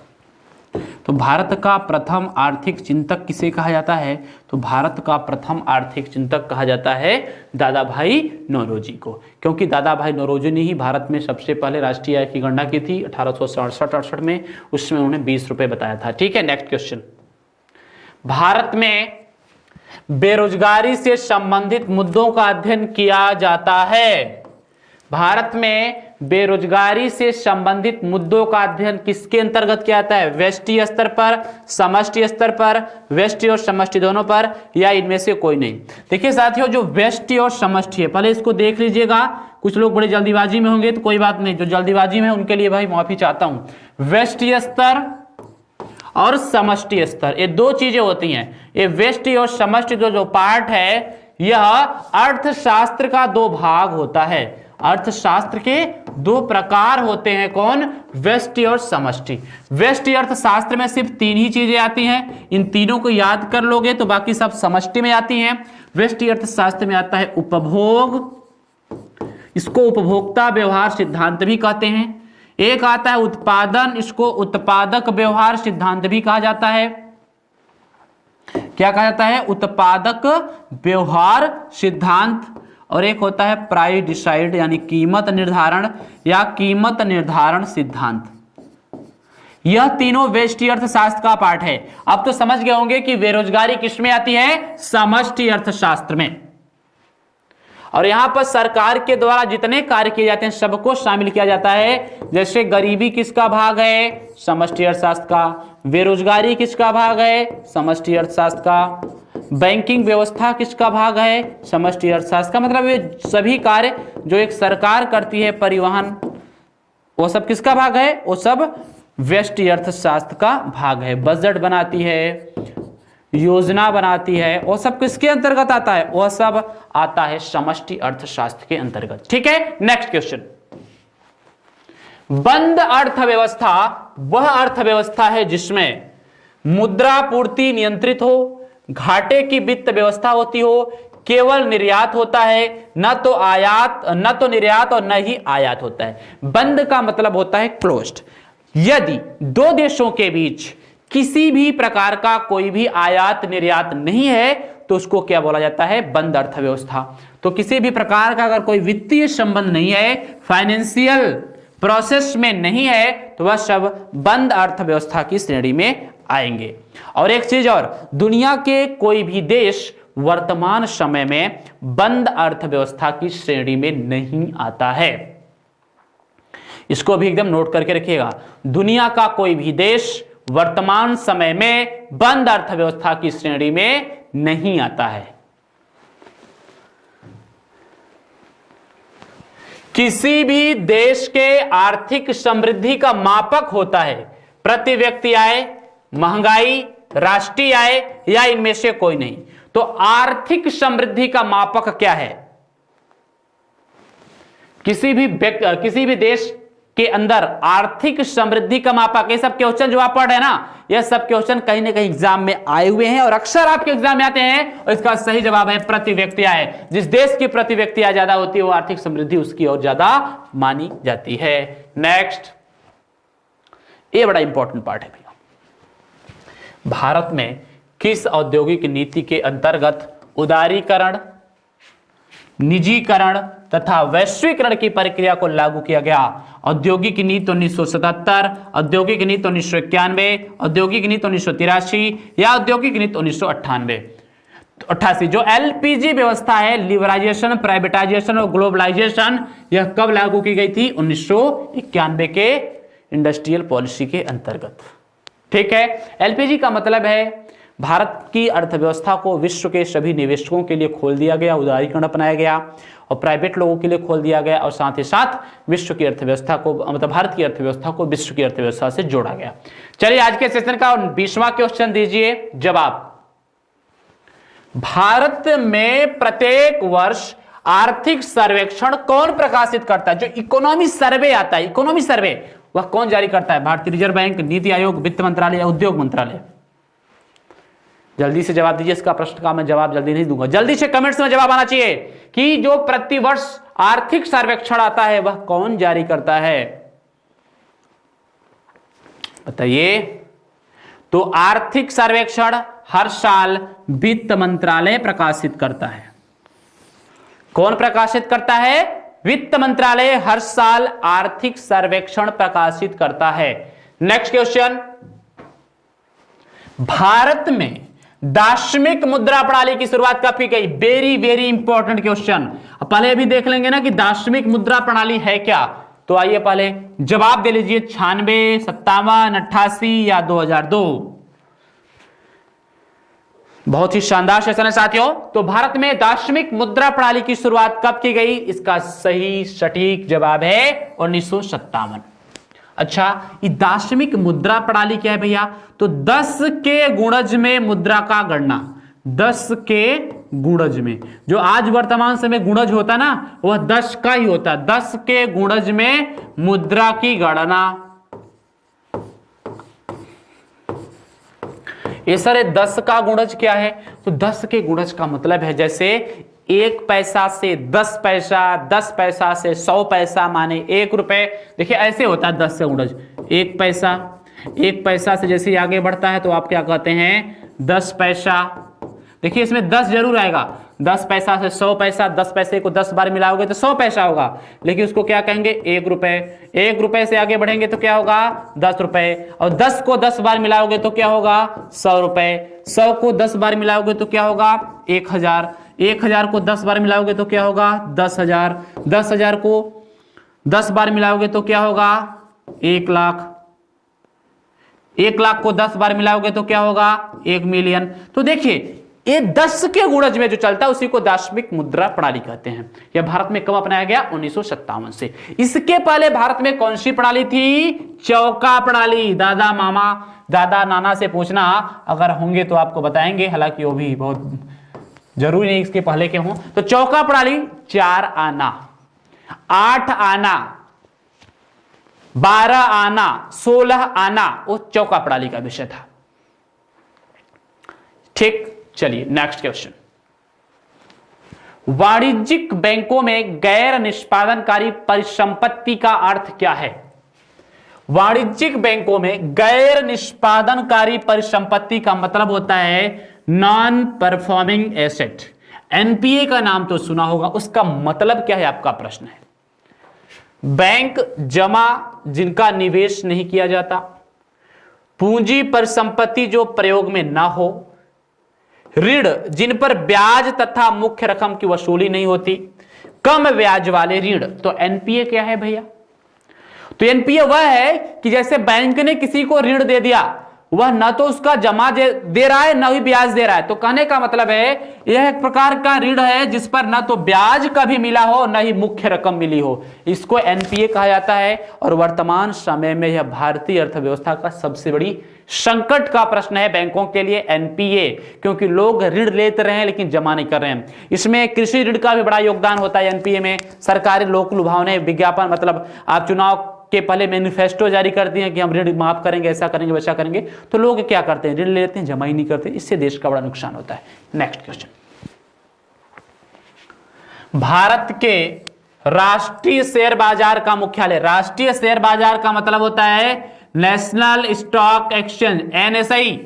तो भारत का प्रथम आर्थिक चिंतक किसे कहा जाता है? तो भारत का प्रथम आर्थिक चिंतक कहा जाता है दादा भाई नौरोजी को, क्योंकि दादा भाई नौरोजी ने ही भारत में सबसे पहले राष्ट्रीय आय की गणना की थी 1867-68 में। उसमें उन्होंने 20 रुपए बताया था। ठीक है, नेक्स्ट क्वेश्चन। भारत में बेरोजगारी से संबंधित मुद्दों का अध्ययन किया जाता है। भारत में बेरोजगारी से संबंधित मुद्दों का अध्ययन किसके अंतर्गत किया जाता है? व्यष्टि स्तर पर, समष्टि स्तर पर, व्यष्टि और समष्टि दोनों पर, या इनमें से कोई नहीं? देखिए साथियों, जो व्यष्टि और समष्टि है, पहले इसको देख लीजिएगा। कुछ लोग बड़े जल्दीबाजी में होंगे तो कोई बात नहीं, जो जल्दीबाजी में उनके लिए भाई माफी चाहता हूं। व्यष्टि स्तर और समष्टि स्तर, ये दो चीजें होती हैं। ये व्यष्टि और समष्टि जो पार्ट है, यह अर्थशास्त्र का दो भाग होता है। अर्थशास्त्र के दो प्रकार होते हैं। कौन? व्यष्टि और समष्टि। व्यष्टि अर्थशास्त्र में सिर्फ 3 ही चीजें आती हैं। इन तीनों को याद कर लोगे तो बाकी सब समष्टि में आती हैं। व्यष्टि अर्थशास्त्र में आता है उपभोग, इसको उपभोक्ता व्यवहार सिद्धांत भी कहते हैं। एक आता है उत्पादन, इसको उत्पादक व्यवहार सिद्धांत भी कहा जाता है। क्या कहा जाता है? उत्पादक व्यवहार सिद्धांत। और एक होता है प्राइस डिसाइड यानी कीमत निर्धारण या कीमत निर्धारण सिद्धांत। यह तीनों व्यष्टि अर्थशास्त्र का पार्ट है। अब तो समझ गए होंगे कि बेरोजगारी किसमें आती है? समष्टि अर्थशास्त्र में। और यहां पर सरकार के द्वारा जितने कार्य किए जाते हैं सबको शामिल किया जाता है। जैसे गरीबी किसका भाग है? समष्टि अर्थशास्त्र का। बेरोजगारी किसका भाग है? समष्टि अर्थशास्त्र का। बैंकिंग व्यवस्था किसका भाग है? समष्टि अर्थशास्त्र का। मतलब ये सभी कार्य जो एक सरकार करती है, परिवहन, वो सब किसका भाग है? वो सब व्यष्टि अर्थशास्त्र का भाग है। बजट बनाती है, योजना बनाती है, वो सब किसके अंतर्गत आता है? वह सब आता है समष्टि अर्थशास्त्र के अंतर्गत। ठीक है, नेक्स्ट क्वेश्चन। बंद अर्थव्यवस्था वह अर्थव्यवस्था है जिसमें मुद्रा पूर्ति नियंत्रित हो, घाटे की वित्त व्यवस्था होती हो, केवल निर्यात होता है, न तो निर्यात और न ही आयात होता है। बंद का मतलब होता है क्लोज्ड। यदि दो देशों के बीच किसी भी प्रकार का कोई भी आयात निर्यात नहीं है तो उसको क्या बोला जाता है? बंद अर्थव्यवस्था। तो किसी भी प्रकार का अगर कोई वित्तीय संबंध नहीं है, फाइनेंशियल प्रोसेस में नहीं है, तो वह सब बंद अर्थव्यवस्था की श्रेणी में आएंगे। और एक चीज और, दुनिया के कोई भी देश वर्तमान समय में बंद अर्थव्यवस्था की श्रेणी में नहीं आता है। इसको भी एकदम नोट करके रखिएगा। दुनिया का कोई भी देश वर्तमान समय में बंद अर्थव्यवस्था की श्रेणी में नहीं आता है। किसी भी देश के आर्थिक समृद्धि का मापक होता है प्रति व्यक्ति आय, महंगाई, राष्ट्रीय आय, या इनमें से कोई नहीं। तो आर्थिक समृद्धि का मापक क्या है? किसी भी देश के अंदर आर्थिक समृद्धि का मापक, ये सब क्वेश्चन जो आप पढ़ रहे हैं ना, यह सब क्वेश्चन कहीं ना कहीं एग्जाम में आए हुए हैं और अक्सर आपके एग्जाम में आते हैं। और इसका सही जवाब है प्रति व्यक्ति आय। जिस देश की प्रति व्यक्ति आय ज्यादा होती है वो आर्थिक समृद्धि उसकी और ज्यादा मानी जाती है। नेक्स्ट, ये बड़ा इंपॉर्टेंट पार्ट है भैया। भारत में किस औद्योगिक नीति के अंतर्गत उदारीकरण, निजीकरण तथा वैश्वीकरण की प्रक्रिया को लागू किया गया? औद्योगिक नीति 1977, औद्योगिक नीति 1991, औद्योगिक नीति 1983 या औद्योगिक नीति 1988। जो एलपीजी व्यवस्था है, लिबराइजेशन, प्राइवेटाइजेशन और ग्लोबलाइजेशन, यह कब लागू की गई थी? 1991 के इंडस्ट्रियल पॉलिसी के अंतर्गत। ठीक है। एलपीजी का मतलब है भारत की अर्थव्यवस्था को विश्व के सभी निवेशकों के लिए खोल दिया गया, उदारीकरण अपनाया गया और प्राइवेट लोगों के लिए खोल दिया गया, और साथ ही साथ विश्व की अर्थव्यवस्था को, मतलब भारत की अर्थव्यवस्था को विश्व की अर्थव्यवस्था से जोड़ा गया। चलिए आज के सेशन का 20वां क्वेश्चन दीजिए जवाब। भारत में प्रत्येक वर्ष आर्थिक सर्वेक्षण कौन प्रकाशित करता है? जो इकोनॉमी सर्वे आता है, इकोनॉमी सर्वे, वह कौन जारी करता है? भारतीय रिजर्व बैंक, नीति आयोग, वित्त मंत्रालय या उद्योग मंत्रालय? जल्दी से जवाब दीजिए। इसका प्रश्न का मैं जवाब जल्दी नहीं दूंगा, जल्दी से कमेंट्स में जवाब आना चाहिए कि जो प्रतिवर्ष आर्थिक सर्वेक्षण आता है वह कौन जारी करता है? बताइए। तो आर्थिक सर्वेक्षण हर साल वित्त मंत्रालय प्रकाशित करता है। कौन प्रकाशित करता है? वित्त मंत्रालय हर साल आर्थिक सर्वेक्षण प्रकाशित करता है। नेक्स्ट क्वेश्चन, भारत में दार्शनिक मुद्रा प्रणाली की शुरुआत कब की गई? Very very important question. पहले भी देख लेंगे ना कि दार्शनिक मुद्रा प्रणाली है क्या। तो आइए पहले जवाब दे लीजिए, 96, 57, 88 या 2002। बहुत ही शानदार सेशन है साथियों। तो भारत में दार्शनिक मुद्रा प्रणाली की शुरुआत कब की गई? इसका सही सटीक जवाब है 1957। अच्छा, ये दार्शनिक मुद्रा प्रणाली क्या है भैया? तो 10 के गुणज में मुद्रा का गणना, 10 के गुणज में, जो आज वर्तमान समय गुणज होता ना वह 10 का ही होता है। 10 के गुणज में मुद्रा की गणना। ये सर 10 का गुणज क्या है? तो 10 के गुणज का मतलब है जैसे 1 पैसा से 10 पैसा, 10 पैसा से 100 पैसा, माने 1 रुपए। देखिए ऐसे होता है 10 से गुणज। 1 पैसा, 1 पैसा से जैसे आगे बढ़ता है तो आप क्या कहते हैं? 10 पैसा। देखिए इसमें 10 जरूर आएगा। 10 पैसा से 100 पैसा, 10 पैसे को 10 बार मिलाओगे तो 100 पैसा होगा, लेकिन उसको क्या कहेंगे? 1 रुपए। 1 रुपए से आगे बढ़ेंगे तो क्या होगा? 10 रुपए। और 10 को 10 बार मिलाओगे तो क्या होगा? 100 रुपए। 100 को 10 बार मिलाओगे तो क्या होगा? 1000। 1000 को 10 बार मिलाओगे तो क्या होगा? 10,000। 10,000 को 10 बार मिलाओगे तो क्या होगा? 1 लाख। 1 लाख को 10 बार मिलाओगे तो क्या होगा? 1 मिलियन। तो देखिए ये 10 के गुणज में जो चलता है उसी को दार्शनिक मुद्रा प्रणाली कहते हैं। यह भारत में कब अपनाया गया? 1957 से। इसके पहले भारत में कौन सी प्रणाली थी? चौका प्रणाली। दादा मामा, दादा नाना से पूछना, अगर होंगे तो आपको बताएंगे, हालांकि वो भी बहुत जरूरी नहीं इसके पहले के हों। तो चौका प्रणाली 4 आना, 8 आना, 12 आना, 16 आना, वो चौका प्रणाली का विषय था। ठीक, चलिए नेक्स्ट क्वेश्चन। वाणिज्यिक बैंकों में गैर निष्पादनकारी परिसंपत्ति का अर्थ क्या है? वाणिज्यिक बैंकों में गैर निष्पादनकारी परिसंपत्ति का मतलब होता है नॉन परफॉर्मिंग एसेट। एनपीए का नाम तो सुना होगा, उसका मतलब क्या है आपका प्रश्न है। बैंक जमा जिनका निवेश नहीं किया जाता, पूंजी परिसंपत्ति जो प्रयोग में ना हो, ऋण जिन पर ब्याज तथा मुख्य रकम की वसूली नहीं होती, कम ब्याज वाले ऋण। तो एनपीए क्या है भैया? तो एनपीए वह है कि जैसे बैंक ने किसी को ऋण दे दिया, वह न तो उसका जमा दे रहा है न ही ब्याज दे रहा है। तो कहने का मतलब है यह एक प्रकार का ऋण है जिस पर न तो ब्याज कभी मिला हो न ही मुख्य रकम मिली हो, इसको एनपीए कहा जाता है। और वर्तमान समय में यह भारतीय अर्थव्यवस्था का सबसे बड़ी संकट का प्रश्न है बैंकों के लिए, एनपीए, क्योंकि लोग ऋण लेते रहे हैं लेकिन जमा नहीं कर रहे हैं। इसमें कृषि ऋण का भी बड़ा योगदान होता है एनपीए में। सरकारी लोक लुभावने विज्ञापन, मतलब आप चुनाव के पहले मैनिफेस्टो जारी कर दिए कि हम ऋण माफ करेंगे, ऐसा करेंगे, वैसा करेंगे, तो लोग क्या करते हैं, ऋण लेते हैं, जमा ही नहीं करते। इससे देश का बड़ा नुकसान होता है। Next question. भारत के राष्ट्रीय शेयर बाजार का मुख्यालय, राष्ट्रीय शेयर बाजार का मतलब होता है नेशनल स्टॉक एक्सचेंज, एनएसई।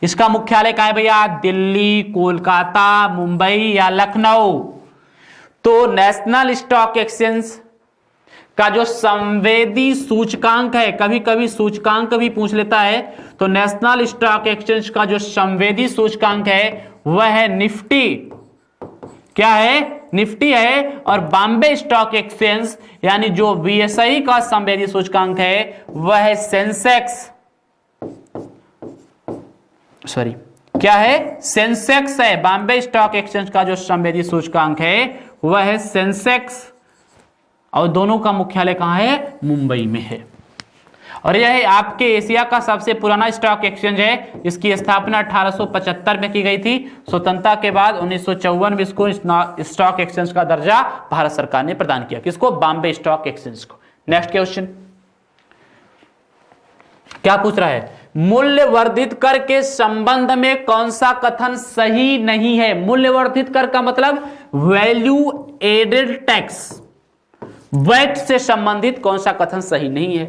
इसका मुख्यालय कहाँ है भैया? दिल्ली, कोलकाता, मुंबई या लखनऊ। तो नेशनल स्टॉक एक्सचेंज का जो संवेदी सूचकांक है, कभी कभी सूचकांक भी पूछ लेता है, तो नेशनल स्टॉक एक्सचेंज का जो संवेदी सूचकांक है वह है निफ्टी। क्या है? निफ्टी है। और बॉम्बे स्टॉक एक्सचेंज यानी जो बीएसई का संवेदी सूचकांक है वह है सेंसेक्स। सॉरी, क्या है? सेंसेक्स है। बॉम्बे स्टॉक एक्सचेंज का जो संवेदी सूचकांक है वह है सेंसेक्स, और दोनों का मुख्यालय कहां है? मुंबई में है। और यह आपके एशिया का सबसे पुराना स्टॉक एक्सचेंज है। इसकी स्थापना 1875 में की गई थी। स्वतंत्रता के बाद 1954 में इसको स्टॉक एक्सचेंज का दर्जा भारत सरकार ने प्रदान किया। किसको? बॉम्बे स्टॉक एक्सचेंज को। नेक्स्ट क्वेश्चन क्या पूछ रहा है? मूल्य वर्धित कर के संबंध में कौन सा कथन सही नहीं है? मूल्य वर्धित कर का मतलब वैल्यू एडेड टैक्स, वैट से संबंधित कौन सा कथन सही नहीं है?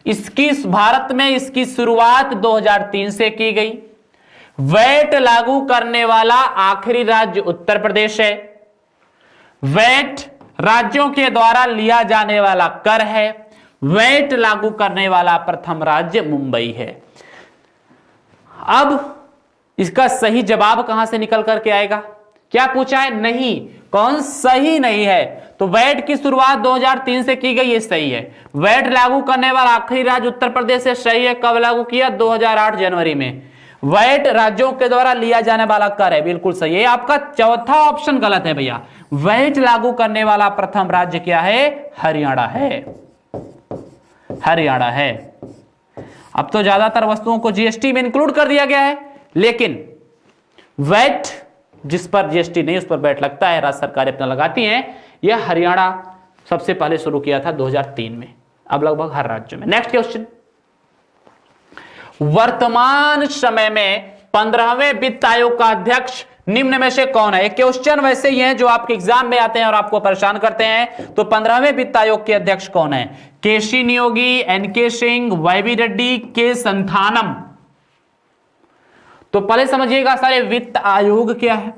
इसकी भारत में इसकी शुरुआत 2003 से की गई। वैट लागू करने वाला आखिरी राज्य उत्तर प्रदेश है। वैट राज्यों के द्वारा लिया जाने वाला कर है। वैट लागू करने वाला प्रथम राज्य मुंबई है। अब इसका सही जवाब कहां से निकल करके आएगा? क्या पूछा है? नहीं, कौन सही नहीं है? तो वैट की शुरुआत 2003 से की गई, ये सही है। वैट लागू करने वाला आखिरी राज्य उत्तर प्रदेश है, सही है। कब लागू किया? 2008 जनवरी में। वैट राज्यों के द्वारा लिया जाने वाला कर है, बिल्कुल सही है। आपका चौथा ऑप्शन गलत है भैया। वैट लागू करने वाला प्रथम राज्य क्या है? हरियाणा है। हरियाणा है। अब तो ज्यादातर वस्तुओं को जीएसटी में इंक्लूड कर दिया गया है, लेकिन वैट जिस पर जीएसटी नहीं उस पर वैट लगता है, राज्य सरकारें अपना लगाती हैं। यह हरियाणा सबसे पहले शुरू किया था 2003 में, अब लगभग हर राज्य में। Next question. वर्तमान समय में 15वें वित्त आयोग का अध्यक्ष निम्न में से कौन है? एक क्वेश्चन वैसे ही है जो आपके एग्जाम में आते हैं और आपको परेशान करते हैं। तो 15वें वित्त आयोग के अध्यक्ष कौन है? केसी नियोगी, एनके सिंह, वाईवी रेड्डी, के संथानम। तो पहले समझिएगा सारे वित्त आयोग क्या है।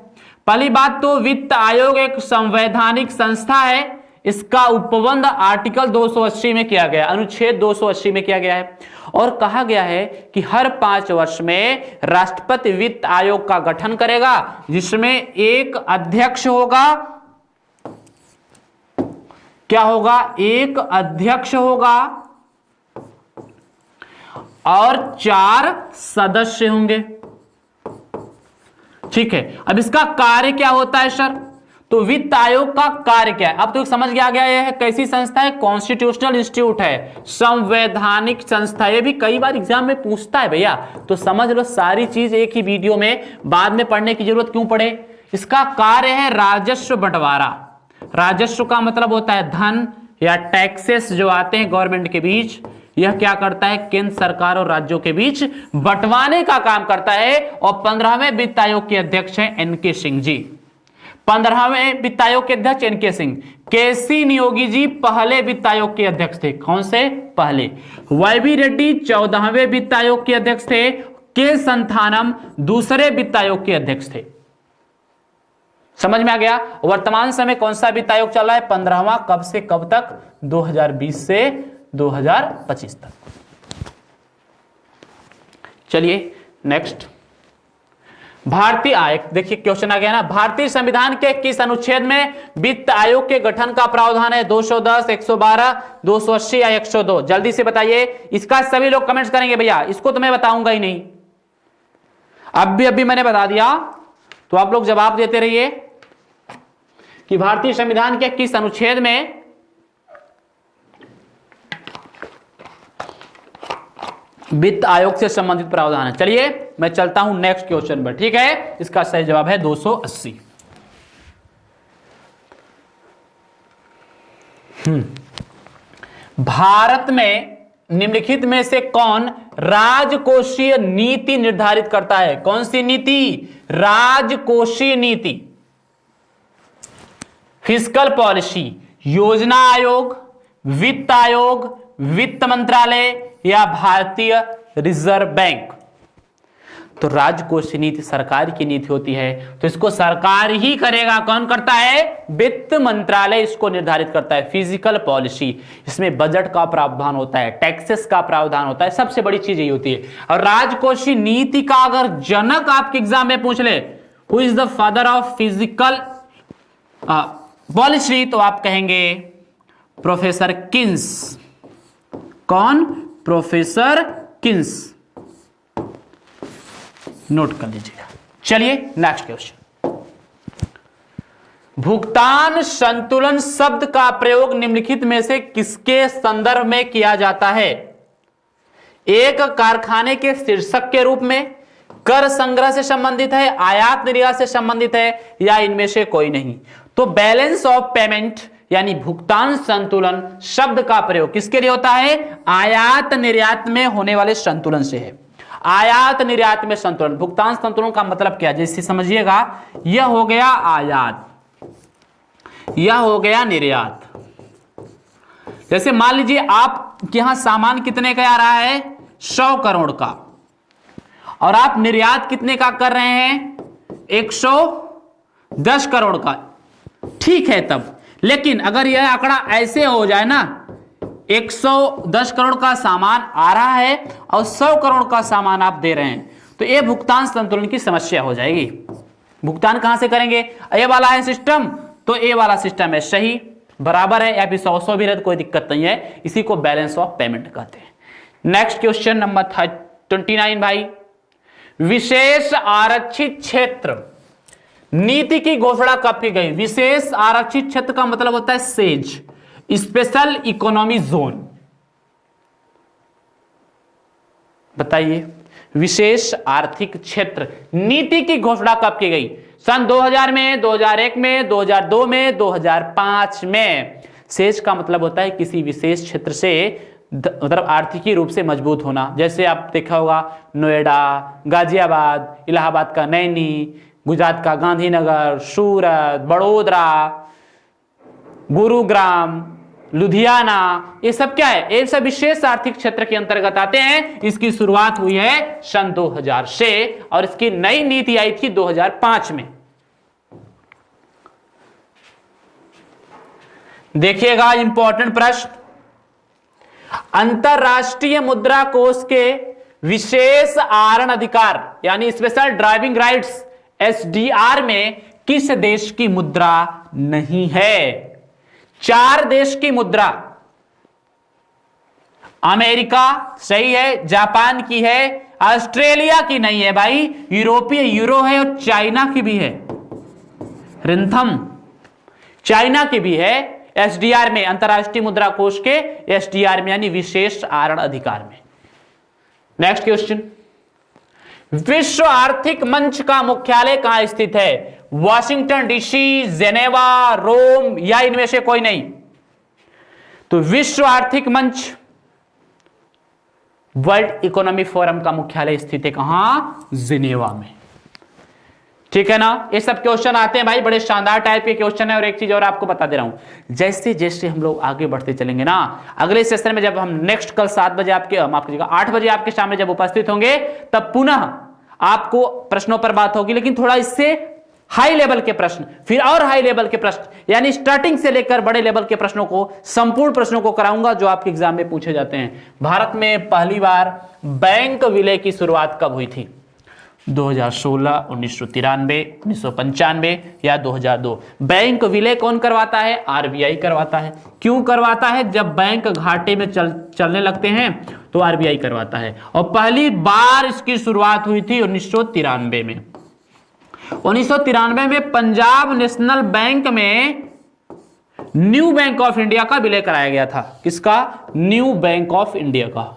पहली बात तो वित्त आयोग एक संवैधानिक संस्था है। इसका उपबंध आर्टिकल 280 में किया गया, अनुच्छेद 280 में किया गया है, और कहा गया है कि हर 5 वर्ष में राष्ट्रपति वित्त आयोग का गठन करेगा, जिसमें एक अध्यक्ष होगा। क्या होगा? एक अध्यक्ष होगा और 4 सदस्य होंगे। ठीक है, अब इसका कार्य क्या होता है सर? तो वित्त आयोग का कार्य क्या है? अब तो समझ गया गया है कैसी संस्था है? कॉन्स्टिट्यूशनल इंस्टीट्यूट है, संवैधानिक संस्था। ये भी कई बार एग्जाम में पूछता है भैया, तो समझ लो सारी चीज एक ही वीडियो में, बाद में पढ़ने की जरूरत क्यों पड़े। इसका कार्य है राजस्व बंटवारा। राजस्व का मतलब होता है धन, या टैक्सेस जो आते हैं गवर्नमेंट के बीच, यह क्या करता है, केंद्र सरकार और राज्यों के बीच बंटवाने का काम करता है। और 15वें वित्त आयोग के अध्यक्ष हैं एनके सिंह जी। 15वें वित्त आयोग के अध्यक्ष एनके सिंह। केसी नियोगी जी पहले वित्त आयोग के अध्यक्ष थे। कौन से? पहले। वाईबी रेड्डी 14वें वित्त आयोग के अध्यक्ष थे। के संथानम दूसरे वित्त आयोग के अध्यक्ष थे। समझ में आ गया? वर्तमान समय कौन सा वित्त आयोग चल रहा है? 15वां। कब से कब तक? 2020 से 2025 तक। चलिए नेक्स्ट, भारतीय आयोग। देखिए क्वेश्चन आ गया ना, भारतीय संविधान के किस अनुच्छेद में वित्त आयोग के गठन का प्रावधान है? 210, 112, 280 या 102? जल्दी से बताइए। इसका सभी लोग कमेंट्स करेंगे भैया, इसको तो मैं बताऊंगा ही नहीं। अभी मैंने बता दिया तो आप लोग जवाब देते रहिए कि भारतीय संविधान के किस अनुच्छेद में वित्त आयोग से संबंधित प्रावधान है। चलिए मैं चलता हूं नेक्स्ट क्वेश्चन पर, ठीक है? इसका सही जवाब है 280। भारत में निम्नलिखित में से कौन राजकोषीय नीति निर्धारित करता है? कौन सी नीति? राजकोषीय नीति। फिस्कल पॉलिसी, योजना आयोग, वित्त आयोग, वित्त मंत्रालय या भारतीय रिजर्व बैंक? तो राजकोषीय नीति सरकार की नीति होती है, तो इसको सरकार ही करेगा। कौन करता है? वित्त मंत्रालय इसको निर्धारित करता है। फिजिकल पॉलिसी, इसमें बजट का प्रावधान होता है, टैक्सेस का प्रावधान होता है, सबसे बड़ी चीज यही होती है। और राजकोषीय नीति का अगर जनक आपके एग्जाम में पूछ ले, who is the father of physical policy, तो आप कहेंगे प्रोफेसर किन्स। कौन? Professor Keynes. नोट कर लीजिएगा। चलिए नेक्स्ट क्वेश्चन, भुगतान संतुलन शब्द का प्रयोग निम्नलिखित में से किसके संदर्भ में किया जाता है? एक कारखाने के शीर्षक के रूप में, कर संग्रह से संबंधित है, आयात निर्यात से संबंधित है, या इनमें से कोई नहीं? तो बैलेंस ऑफ पेमेंट यानी भुगतान संतुलन शब्द का प्रयोग किसके लिए होता है? आयात निर्यात में होने वाले संतुलन से है। आयात निर्यात में संतुलन। भुगतान संतुलन का मतलब क्या? जैसे समझिएगा, यह हो गया आयात, यह हो गया निर्यात। जैसे मान लीजिए आपके यहां सामान कितने का आ रहा है? 100 करोड़ का, और आप निर्यात कितने का कर रहे हैं? 110 करोड़ का। ठीक है तब, लेकिन अगर यह आंकड़ा ऐसे हो जाए ना, 110 करोड़ का सामान आ रहा है और 100 करोड़ का सामान आप दे रहे हैं, तो यह भुगतान संतुलन की समस्या हो जाएगी। भुगतान कहां से करेंगे? ये वाला है सिस्टम, तो ये वाला सिस्टम है सही, बराबर है, या फिर 100 भी रहे तो कोई दिक्कत नहीं है। इसी को बैलेंस ऑफ पेमेंट कहते हैं। नेक्स्ट क्वेश्चन नंबर 29 भाई, विशेष आरक्षित क्षेत्र नीति की घोषणा कब की गई? विशेष आरक्षित क्षेत्र का मतलब होता है सेज, स्पेशल इकोनॉमी जोन। बताइए, विशेष आर्थिक क्षेत्र नीति की घोषणा कब की गई? सन 2000 में, 2001 में, 2002 में, 2005 में। सेज का मतलब होता है किसी विशेष क्षेत्र से मतलब आर्थिकी रूप से मजबूत होना। जैसे आप देखा होगा नोएडा, गाजियाबाद, इलाहाबाद का नैनी, गुजरात का गांधीनगर, सूरत, बड़ोदरा, गुरुग्राम, लुधियाना, ये सब क्या है? ये सब विशेष आर्थिक क्षेत्र के अंतर्गत आते हैं। इसकी शुरुआत हुई है सन 2000 से और इसकी नई नीति आई थी 2005 में। देखिएगा इंपॉर्टेंट प्रश्न, अंतरराष्ट्रीय मुद्रा कोष के विशेष आहरण अधिकार यानी स्पेशल ड्राइविंग राइट्स एसडीआर में किस देश की मुद्रा नहीं है? 4 देश की मुद्रा, अमेरिका सही है, जापान की है, ऑस्ट्रेलिया की नहीं है भाई, यूरोपीय यूरो है और चाइना की भी है, रिंथम चाइना की भी है एसडीआर में, अंतरराष्ट्रीय मुद्रा कोष के एसडीआर में यानी विशेष आहरण अधिकार में। नेक्स्ट क्वेश्चन, विश्व आर्थिक मंच का मुख्यालय कहां स्थित है? वाशिंगटन डीसी, जेनेवा, रोम या इनमें से कोई नहीं? तो विश्व आर्थिक मंच, वर्ल्ड इकोनॉमिक फोरम का मुख्यालय स्थित है कहां? जिनेवा में। ठीक है ना। ये सब क्वेश्चन आते हैं भाई, बड़े शानदार टाइप के क्वेश्चन है। और एक चीज और आपको बता दे रहा हूं, जैसे जैसे हम लोग आगे बढ़ते चलेंगे ना, अगले सेशन में जब हम नेक्स्ट कल 7 बजे आपके, माफ कीजिएगा 8 बजे आपके सामने जब उपस्थित होंगे, तब पुनः आपको प्रश्नों पर बात होगी, लेकिन थोड़ा इससे हाई लेवल के प्रश्न, फिर और हाई लेवल के प्रश्न, यानी स्टार्टिंग से लेकर बड़े लेवल के प्रश्नों को, संपूर्ण प्रश्नों को कराऊंगा जो आपके एग्जाम में पूछे जाते हैं। भारत में पहली बार बैंक विलय की शुरुआत कब हुई थी? 2016, 1993, 1995 या 2002? बैंक विलय कौन करवाता है? आरबीआई करवाता है। क्यों करवाता है? जब बैंक घाटे में चलने लगते हैं तो आरबीआई करवाता है। और पहली बार इसकी शुरुआत हुई थी 1993 में। 1993 में पंजाब नेशनल बैंक में न्यू बैंक ऑफ इंडिया का विलय कराया गया था। किसका? न्यू बैंक ऑफ इंडिया का।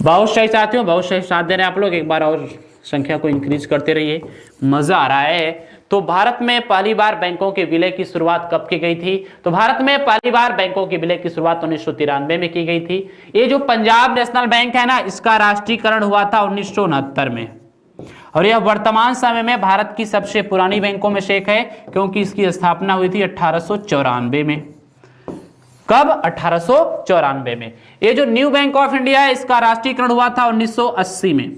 बहुत सही साथियों, बहुत सही साथ दे रहे हैं आप लोग। एक बार और संख्या को इंक्रीज करते रहिए, मजा आ रहा है। तो भारत में पहली बार बैंकों के विलय की शुरुआत कब की गई थी? तो भारत में पहली बार बैंकों के विलय की शुरुआत 1993 में की गई थी। ये जो पंजाब नेशनल बैंक है ना, इसका राष्ट्रीयकरण हुआ था 1969 में। और यह वर्तमान समय में भारत की सबसे पुरानी बैंकों में से एक है, क्योंकि इसकी स्थापना हुई थी 1894 में। कब? 1894 में। ये जो न्यू बैंक ऑफ इंडिया है, इसका राष्ट्रीयकरण हुआ था 1980 में।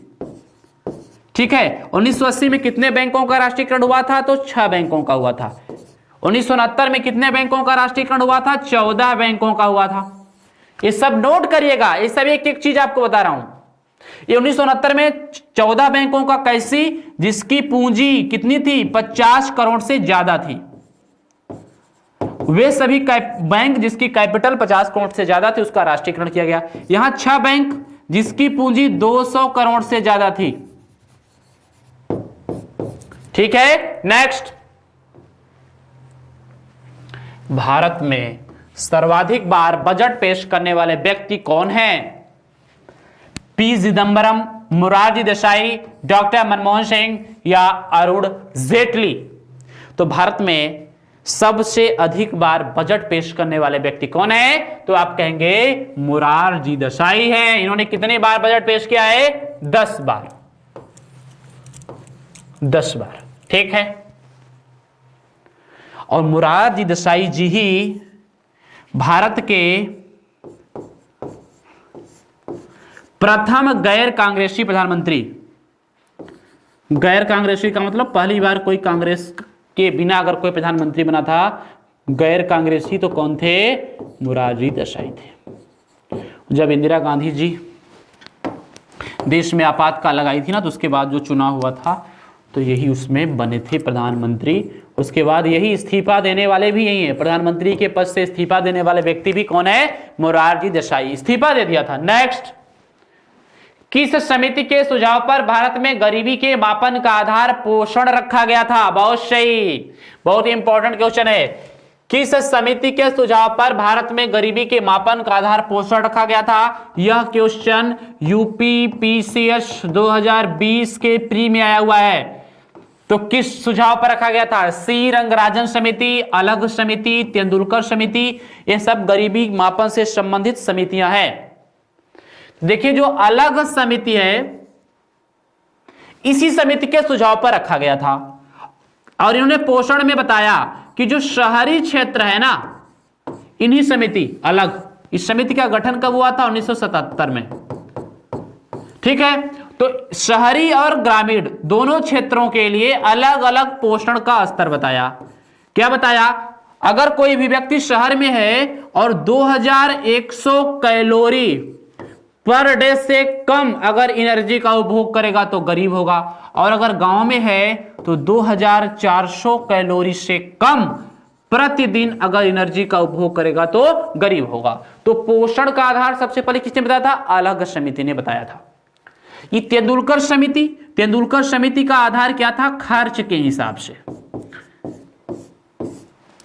ठीक है। 1980 में कितने बैंकों का राष्ट्रीयकरण हुआ था? तो 6 बैंकों का हुआ था। 1969 में कितने बैंकों का राष्ट्रीयकरण हुआ था? 14 बैंकों का हुआ था। ये सब नोट करिएगा, ये सब एक एक चीज आपको बता रहा हूं। ये 1969 में 14 बैंकों का कैसी? जिसकी पूंजी कितनी थी? 50 करोड़ से ज्यादा थी। वे सभी बैंक जिसकी कैपिटल 50 करोड़ से ज्यादा थी, उसका राष्ट्रीयकरण किया गया। यहां 6 बैंक जिसकी पूंजी 200 करोड़ से ज्यादा थी। ठीक है। नेक्स्ट, भारत में सर्वाधिक बार बजट पेश करने वाले व्यक्ति कौन हैं? पी चिदंबरम, मोरारजी देसाई, डॉक्टर मनमोहन सिंह या अरुण जेटली? तो भारत में सबसे अधिक बार बजट पेश करने वाले व्यक्ति कौन है? तो आप कहेंगे मोरारजी देसाई हैं। इन्होंने कितने बार बजट पेश किया है? 10 बार। 10 बार। ठीक है। और मोरारजी देसाई जी ही भारत के प्रथम गैर कांग्रेसी प्रधानमंत्री। गैर कांग्रेसी का मतलब पहली बार कोई कांग्रेस के बिना अगर कोई प्रधानमंत्री बना था गैर कांग्रेसी, तो कौन थे? मोरारजी देसाई थे। जब इंदिरा गांधी जी देश में आपातकाल लगाई थी ना, तो उसके बाद जो चुनाव हुआ था, तो यही उसमें बने थे प्रधानमंत्री। उसके बाद यही इस्तीफा देने वाले भी यही है। प्रधानमंत्री के पद से इस्तीफा देने वाले व्यक्ति भी कौन है? मोरारजी देसाई। इस्तीफा दे दिया था। नेक्स्ट, किस समिति के सुझाव पर भारत में गरीबी के मापन का आधार पोषण रखा गया था? बहुत सही, बहुत इंपॉर्टेंट क्वेश्चन है। किस समिति के सुझाव पर भारत में गरीबी के मापन का आधार पोषण रखा गया था? यह क्वेश्चन यूपीपीसीएस 2020 के प्री में आया हुआ है। तो किस सुझाव पर रखा गया था? सी रंगराजन समिति, अलग समिति, तेंदुलकर समिति, ये सब गरीबी मापन से संबंधित समितियां हैं। देखिए, जो अलग समिति है, इसी समिति के सुझाव पर रखा गया था। और इन्होंने पोषण में बताया कि जो शहरी क्षेत्र है ना, इन्हीं समिति अलग, इस समिति का गठन कब हुआ था? 1977 में। ठीक है। तो शहरी और ग्रामीण दोनों क्षेत्रों के लिए अलग अलग पोषण का स्तर बताया। क्या बताया? अगर कोई भी व्यक्ति शहर में है और 2100 कैलोरी पर डे से कम अगर एनर्जी का उपभोग करेगा तो गरीब होगा, और अगर गांव में है तो 2400 कैलोरी से कम प्रतिदिन अगर एनर्जी का उपभोग करेगा तो गरीब होगा। तो पोषण का आधार सबसे पहले किसने बताया था? अलग समिति ने बताया था। ये तेंदुलकर समिति का आधार क्या था? खर्च के हिसाब से,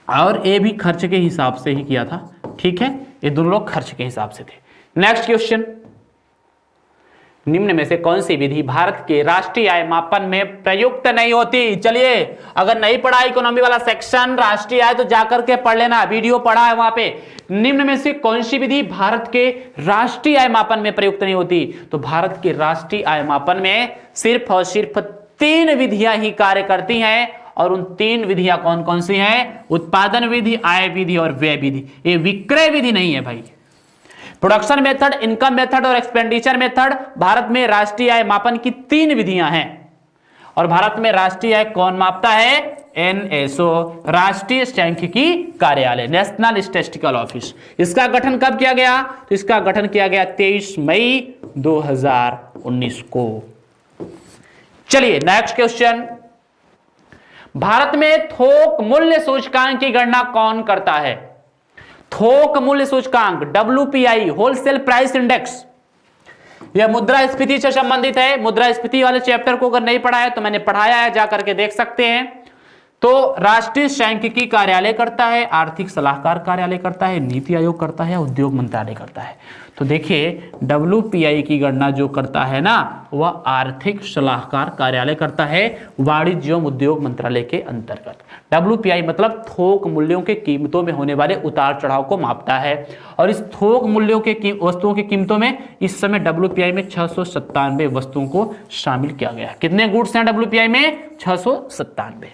और ये भी खर्च के हिसाब से ही किया था। ठीक है, ये दोनों लोग खर्च के हिसाब से थे। नेक्स्ट क्वेश्चन, निम्न में से कौन सी विधि भारत के राष्ट्रीय आय मापन में प्रयुक्त नहीं होती? चलिए, अगर नहीं पढ़ा इकोनॉमी वाला सेक्शन राष्ट्रीय आय तो जाकर के पढ़ लेना, वीडियो पढ़ा है वहां पे। निम्न में से कौन सी विधि भारत के राष्ट्रीय आय मापन में प्रयुक्त नहीं होती? तो भारत के राष्ट्रीय आय मापन में सिर्फ और सिर्फ 3 विधियां ही कार्य करती हैं, और उन 3 विधियां कौन कौन सी हैं? उत्पादन विधि, आय विधि और व्यय विधि। ये विक्रय विधि नहीं है भाई। प्रोडक्शन मेथड, इनकम मेथड और एक्सपेंडिचर मेथड, भारत में राष्ट्रीय आय मापन की 3 विधियां हैं। और भारत में राष्ट्रीय आय कौन मापता है? एनएसओ, राष्ट्रीय सांख्यिकी कार्यालय, नेशनल स्टैटिस्टिकल ऑफिस। इसका गठन कब किया गया? तो इसका गठन किया गया 23 मई 2019 को। चलिए नेक्स्ट क्वेश्चन, भारत में थोक मूल्य सूचकांक की गणना कौन करता है? थोक मूल्य सूचकांक, WPI, होलसेल प्राइस इंडेक्स, यह मुद्रास्फीति से संबंधित है। मुद्रास्फीति वाले चैप्टर को अगर नहीं पढ़ा है तो मैंने पढ़ाया है, जाकर के देख सकते हैं। तो राष्ट्रीय सांख्यिकी कार्यालय करता है, आर्थिक सलाहकार कार्यालय करता है, नीति आयोग करता है, उद्योग मंत्रालय करता है। तो देखिए WPI की गणना जो करता है ना, वह आर्थिक सलाहकार कार्यालय करता है, वाणिज्य एवं उद्योग मंत्रालय के अंतर्गत। WPI मतलब थोक मूल्यों के कीमतों में होने वाले उतार चढ़ाव को मापता है। और इस थोक मूल्यों के वस्तुओं की कीमतों में इस समय WPI में 697 वस्तुओं को शामिल किया गया है। कितने गुड्स हैं WPI में? 697।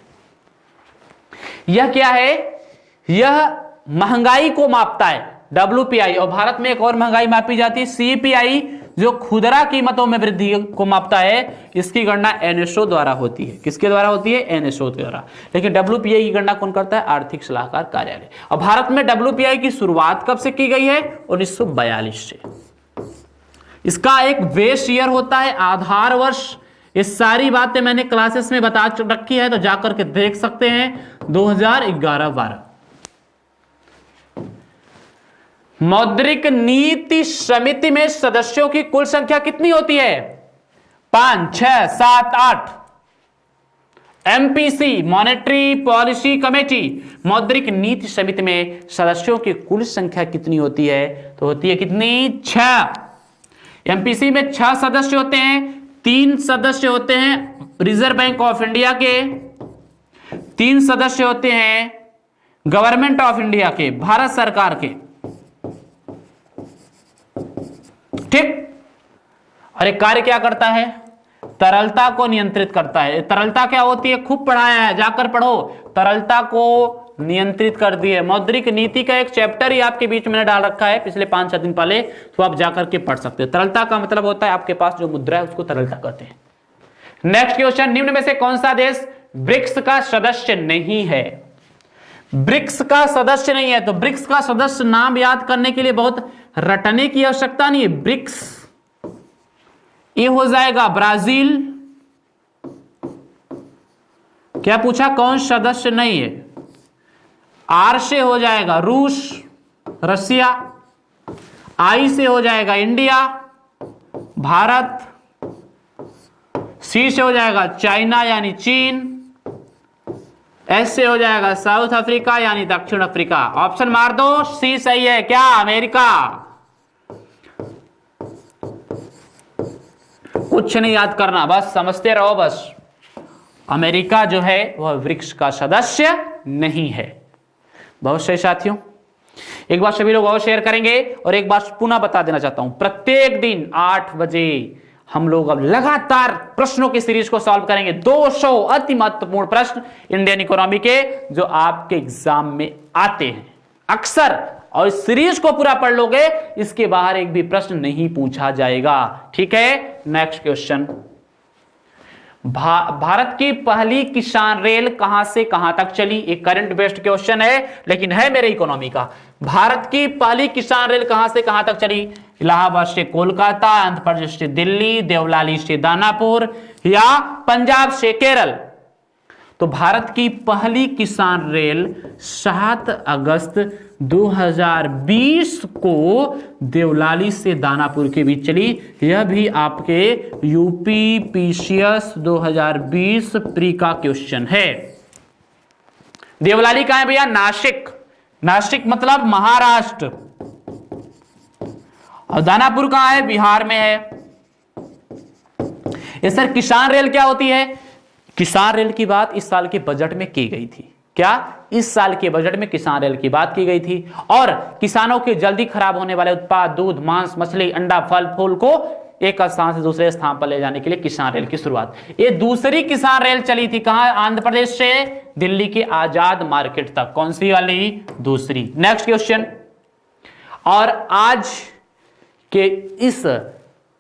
यह क्या है? यह महंगाई को मापता है WPI। और भारत में एक और महंगाई मापी जाती है CPI, जो खुदरा कीमतों में वृद्धि को मापता है। इसकी गणना NSO द्वारा होती है। किसके द्वारा होती है? NSO द्वारा। लेकिन WPI की गणना कौन करता है? आर्थिक सलाहकार कार्यालय। और भारत में WPI की शुरुआत कब से की गई है? 1942 से। इसका एक बेस ईयर होता है, आधार वर्ष। ये सारी बातें मैंने क्लासेस में बता रखी है, तो जाकर के देख सकते हैं। 2011-12 मौद्रिक नीति समिति में सदस्यों की कुल संख्या कितनी होती है? 5, 6, 7, 8। MPC, मॉनेटरी पॉलिसी कमेटी, मौद्रिक नीति समिति में सदस्यों की कुल संख्या कितनी होती है? तो होती है कितनी? 6। MPC में 6 सदस्य होते हैं। 3 सदस्य होते हैं रिजर्व बैंक ऑफ इंडिया के, 3 सदस्य होते हैं गवर्नमेंट ऑफ इंडिया के, भारत सरकार के। ठीक। और एक कार्य क्या करता है? तरलता को नियंत्रित करता है। तरलता क्या होती है? खूब पढ़ाया है, जाकर पढ़ो। तरलता को नियंत्रित कर दी है। मौद्रिक नीति का एक चैप्टर ही आपके बीच में डाल रखा है पिछले 5-6 दिन पहले, तो आप जाकर के पढ़ सकते हैं। तरलता का मतलब होता है आपके पास जो मुद्रा है उसको तरलता कहते हैं। नेक्स्ट क्वेश्चन, निम्न में से कौन सा देश ब्रिक्स का सदस्य नहीं है? ब्रिक्स का सदस्य नहीं है। तो ब्रिक्स का सदस्य नाम याद करने के लिए बहुत रटने की आवश्यकता नहीं है। ब्रिक्स, ये हो जाएगा ब्राजील। क्या पूछा? कौन सदस्य नहीं है? R से हो जाएगा रूस, रसिया। I से हो जाएगा इंडिया, भारत। C से हो जाएगा चाइना यानी चीन। S से हो जाएगा साउथ अफ्रीका यानी दक्षिण अफ्रीका। ऑप्शन मार दो, C सही है। क्या? अमेरिका। कुछ नहीं याद करना, बस समझते रहो। बस अमेरिका जो है वह ब्रिक्स का सदस्य नहीं है। बहुत सही साथियों, एक बार सभी लोग और शेयर करेंगे। और एक बार पुनः बता देना चाहता हूं, प्रत्येक दिन 8 बजे हम लोग अब लगातार प्रश्नों की सीरीज को सॉल्व करेंगे। 200 अति महत्वपूर्ण प्रश्न इंडियन इकोनॉमी के जो आपके एग्जाम में आते हैं अक्सर। और इस सीरीज को पूरा पढ़ लोगे, इसके बाहर एक भी प्रश्न नहीं पूछा जाएगा। ठीक है। नेक्स्ट क्वेश्चन, भारत की पहली किसान रेल कहां से कहां तक चली? एक करंट बेस्ड क्वेश्चन है, लेकिन है मेरे इकोनॉमी का। भारत की पहली किसान रेल कहां से कहां तक चली? इलाहाबाद से कोलकाता, आंध्र प्रदेश से दिल्ली, देवलाली से दानापुर या पंजाब से केरल? तो भारत की पहली किसान रेल 7 अगस्त 2020 को देवलाली से दानापुर के बीच चली। यह भी आपके यूपी PCS 2020 प्री का क्वेश्चन है। देवलाली कहां है भैया? नासिक। नासिक मतलब महाराष्ट्र। और दानापुर कहां है? बिहार में है। ये सर किसान रेल क्या होती है? किसान रेल की बात इस साल के बजट में की गई थी। क्या? इस साल के बजट में किसान रेल की बात की गई थी और किसानों के जल्दी खराब होने वाले उत्पाद दूध, मांस, मछली, अंडा, फल फूल को एक स्थान से दूसरे स्थान पर ले जाने के लिए किसान रेल की शुरुआत। ये दूसरी किसान रेल चली थी कहां? आंध्र प्रदेश से दिल्ली के आजाद मार्केट तक। कौन सी वाली? दूसरी। नेक्स्ट क्वेश्चन, और आज के इस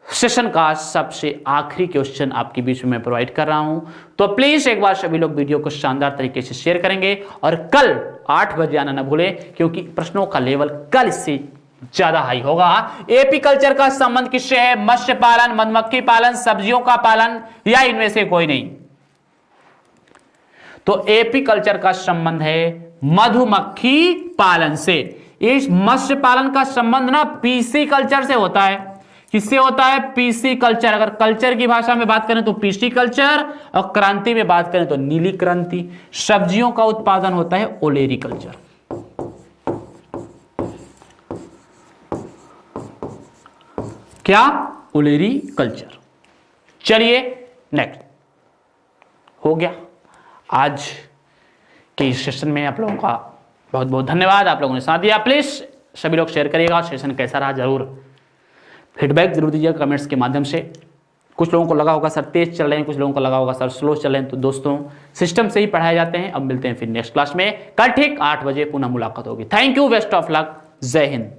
सेशन का सबसे आखिरी क्वेश्चन आपके बीच में मैं प्रोवाइड कर रहा हूं, तो प्लीज एक बार सभी लोग वीडियो को शानदार तरीके से शेयर करेंगे और कल 8 बजे आना ना भूलें, क्योंकि प्रश्नों का लेवल कल इससे ज्यादा हाई होगा। एपी कल्चर का संबंध किससे है? मत्स्य पालन, मधुमक्खी पालन, सब्जियों का पालन, या इनमें से कोई नहीं? तो एपी कल्चर का संबंध है मधुमक्खी पालन से। इस मत्स्य पालन का संबंध ना पीसी कल्चर से होता है। किससे होता है? PC culture. अगर कल्चर की भाषा में बात करें तो पीसी कल्चर, और क्रांति में बात करें तो नीली क्रांति। सब्जियों का उत्पादन होता है ओलेरी कल्चर। क्या? ओलेरी कल्चर। चलिए नेक्स्ट हो गया। आज के इस सेशन में आप लोगों का बहुत बहुत धन्यवाद, आप लोगों ने साथ दिया। प्लीज सभी लोग शेयर करिएगा। सेशन कैसा रहा जरूर फीडबैक जरूर दीजिएगा कमेंट्स के माध्यम से। कुछ लोगों को लगा होगा सर तेज चल रहे हैं, कुछ लोगों को लगा होगा सर स्लो चल रहे हैं, तो दोस्तों सिस्टम से ही पढ़ाए जाते हैं। अब मिलते हैं फिर नेक्स्ट क्लास में। कल ठीक 8 बजे पुनः मुलाकात होगी। Thank you, best of luck, जय हिंद।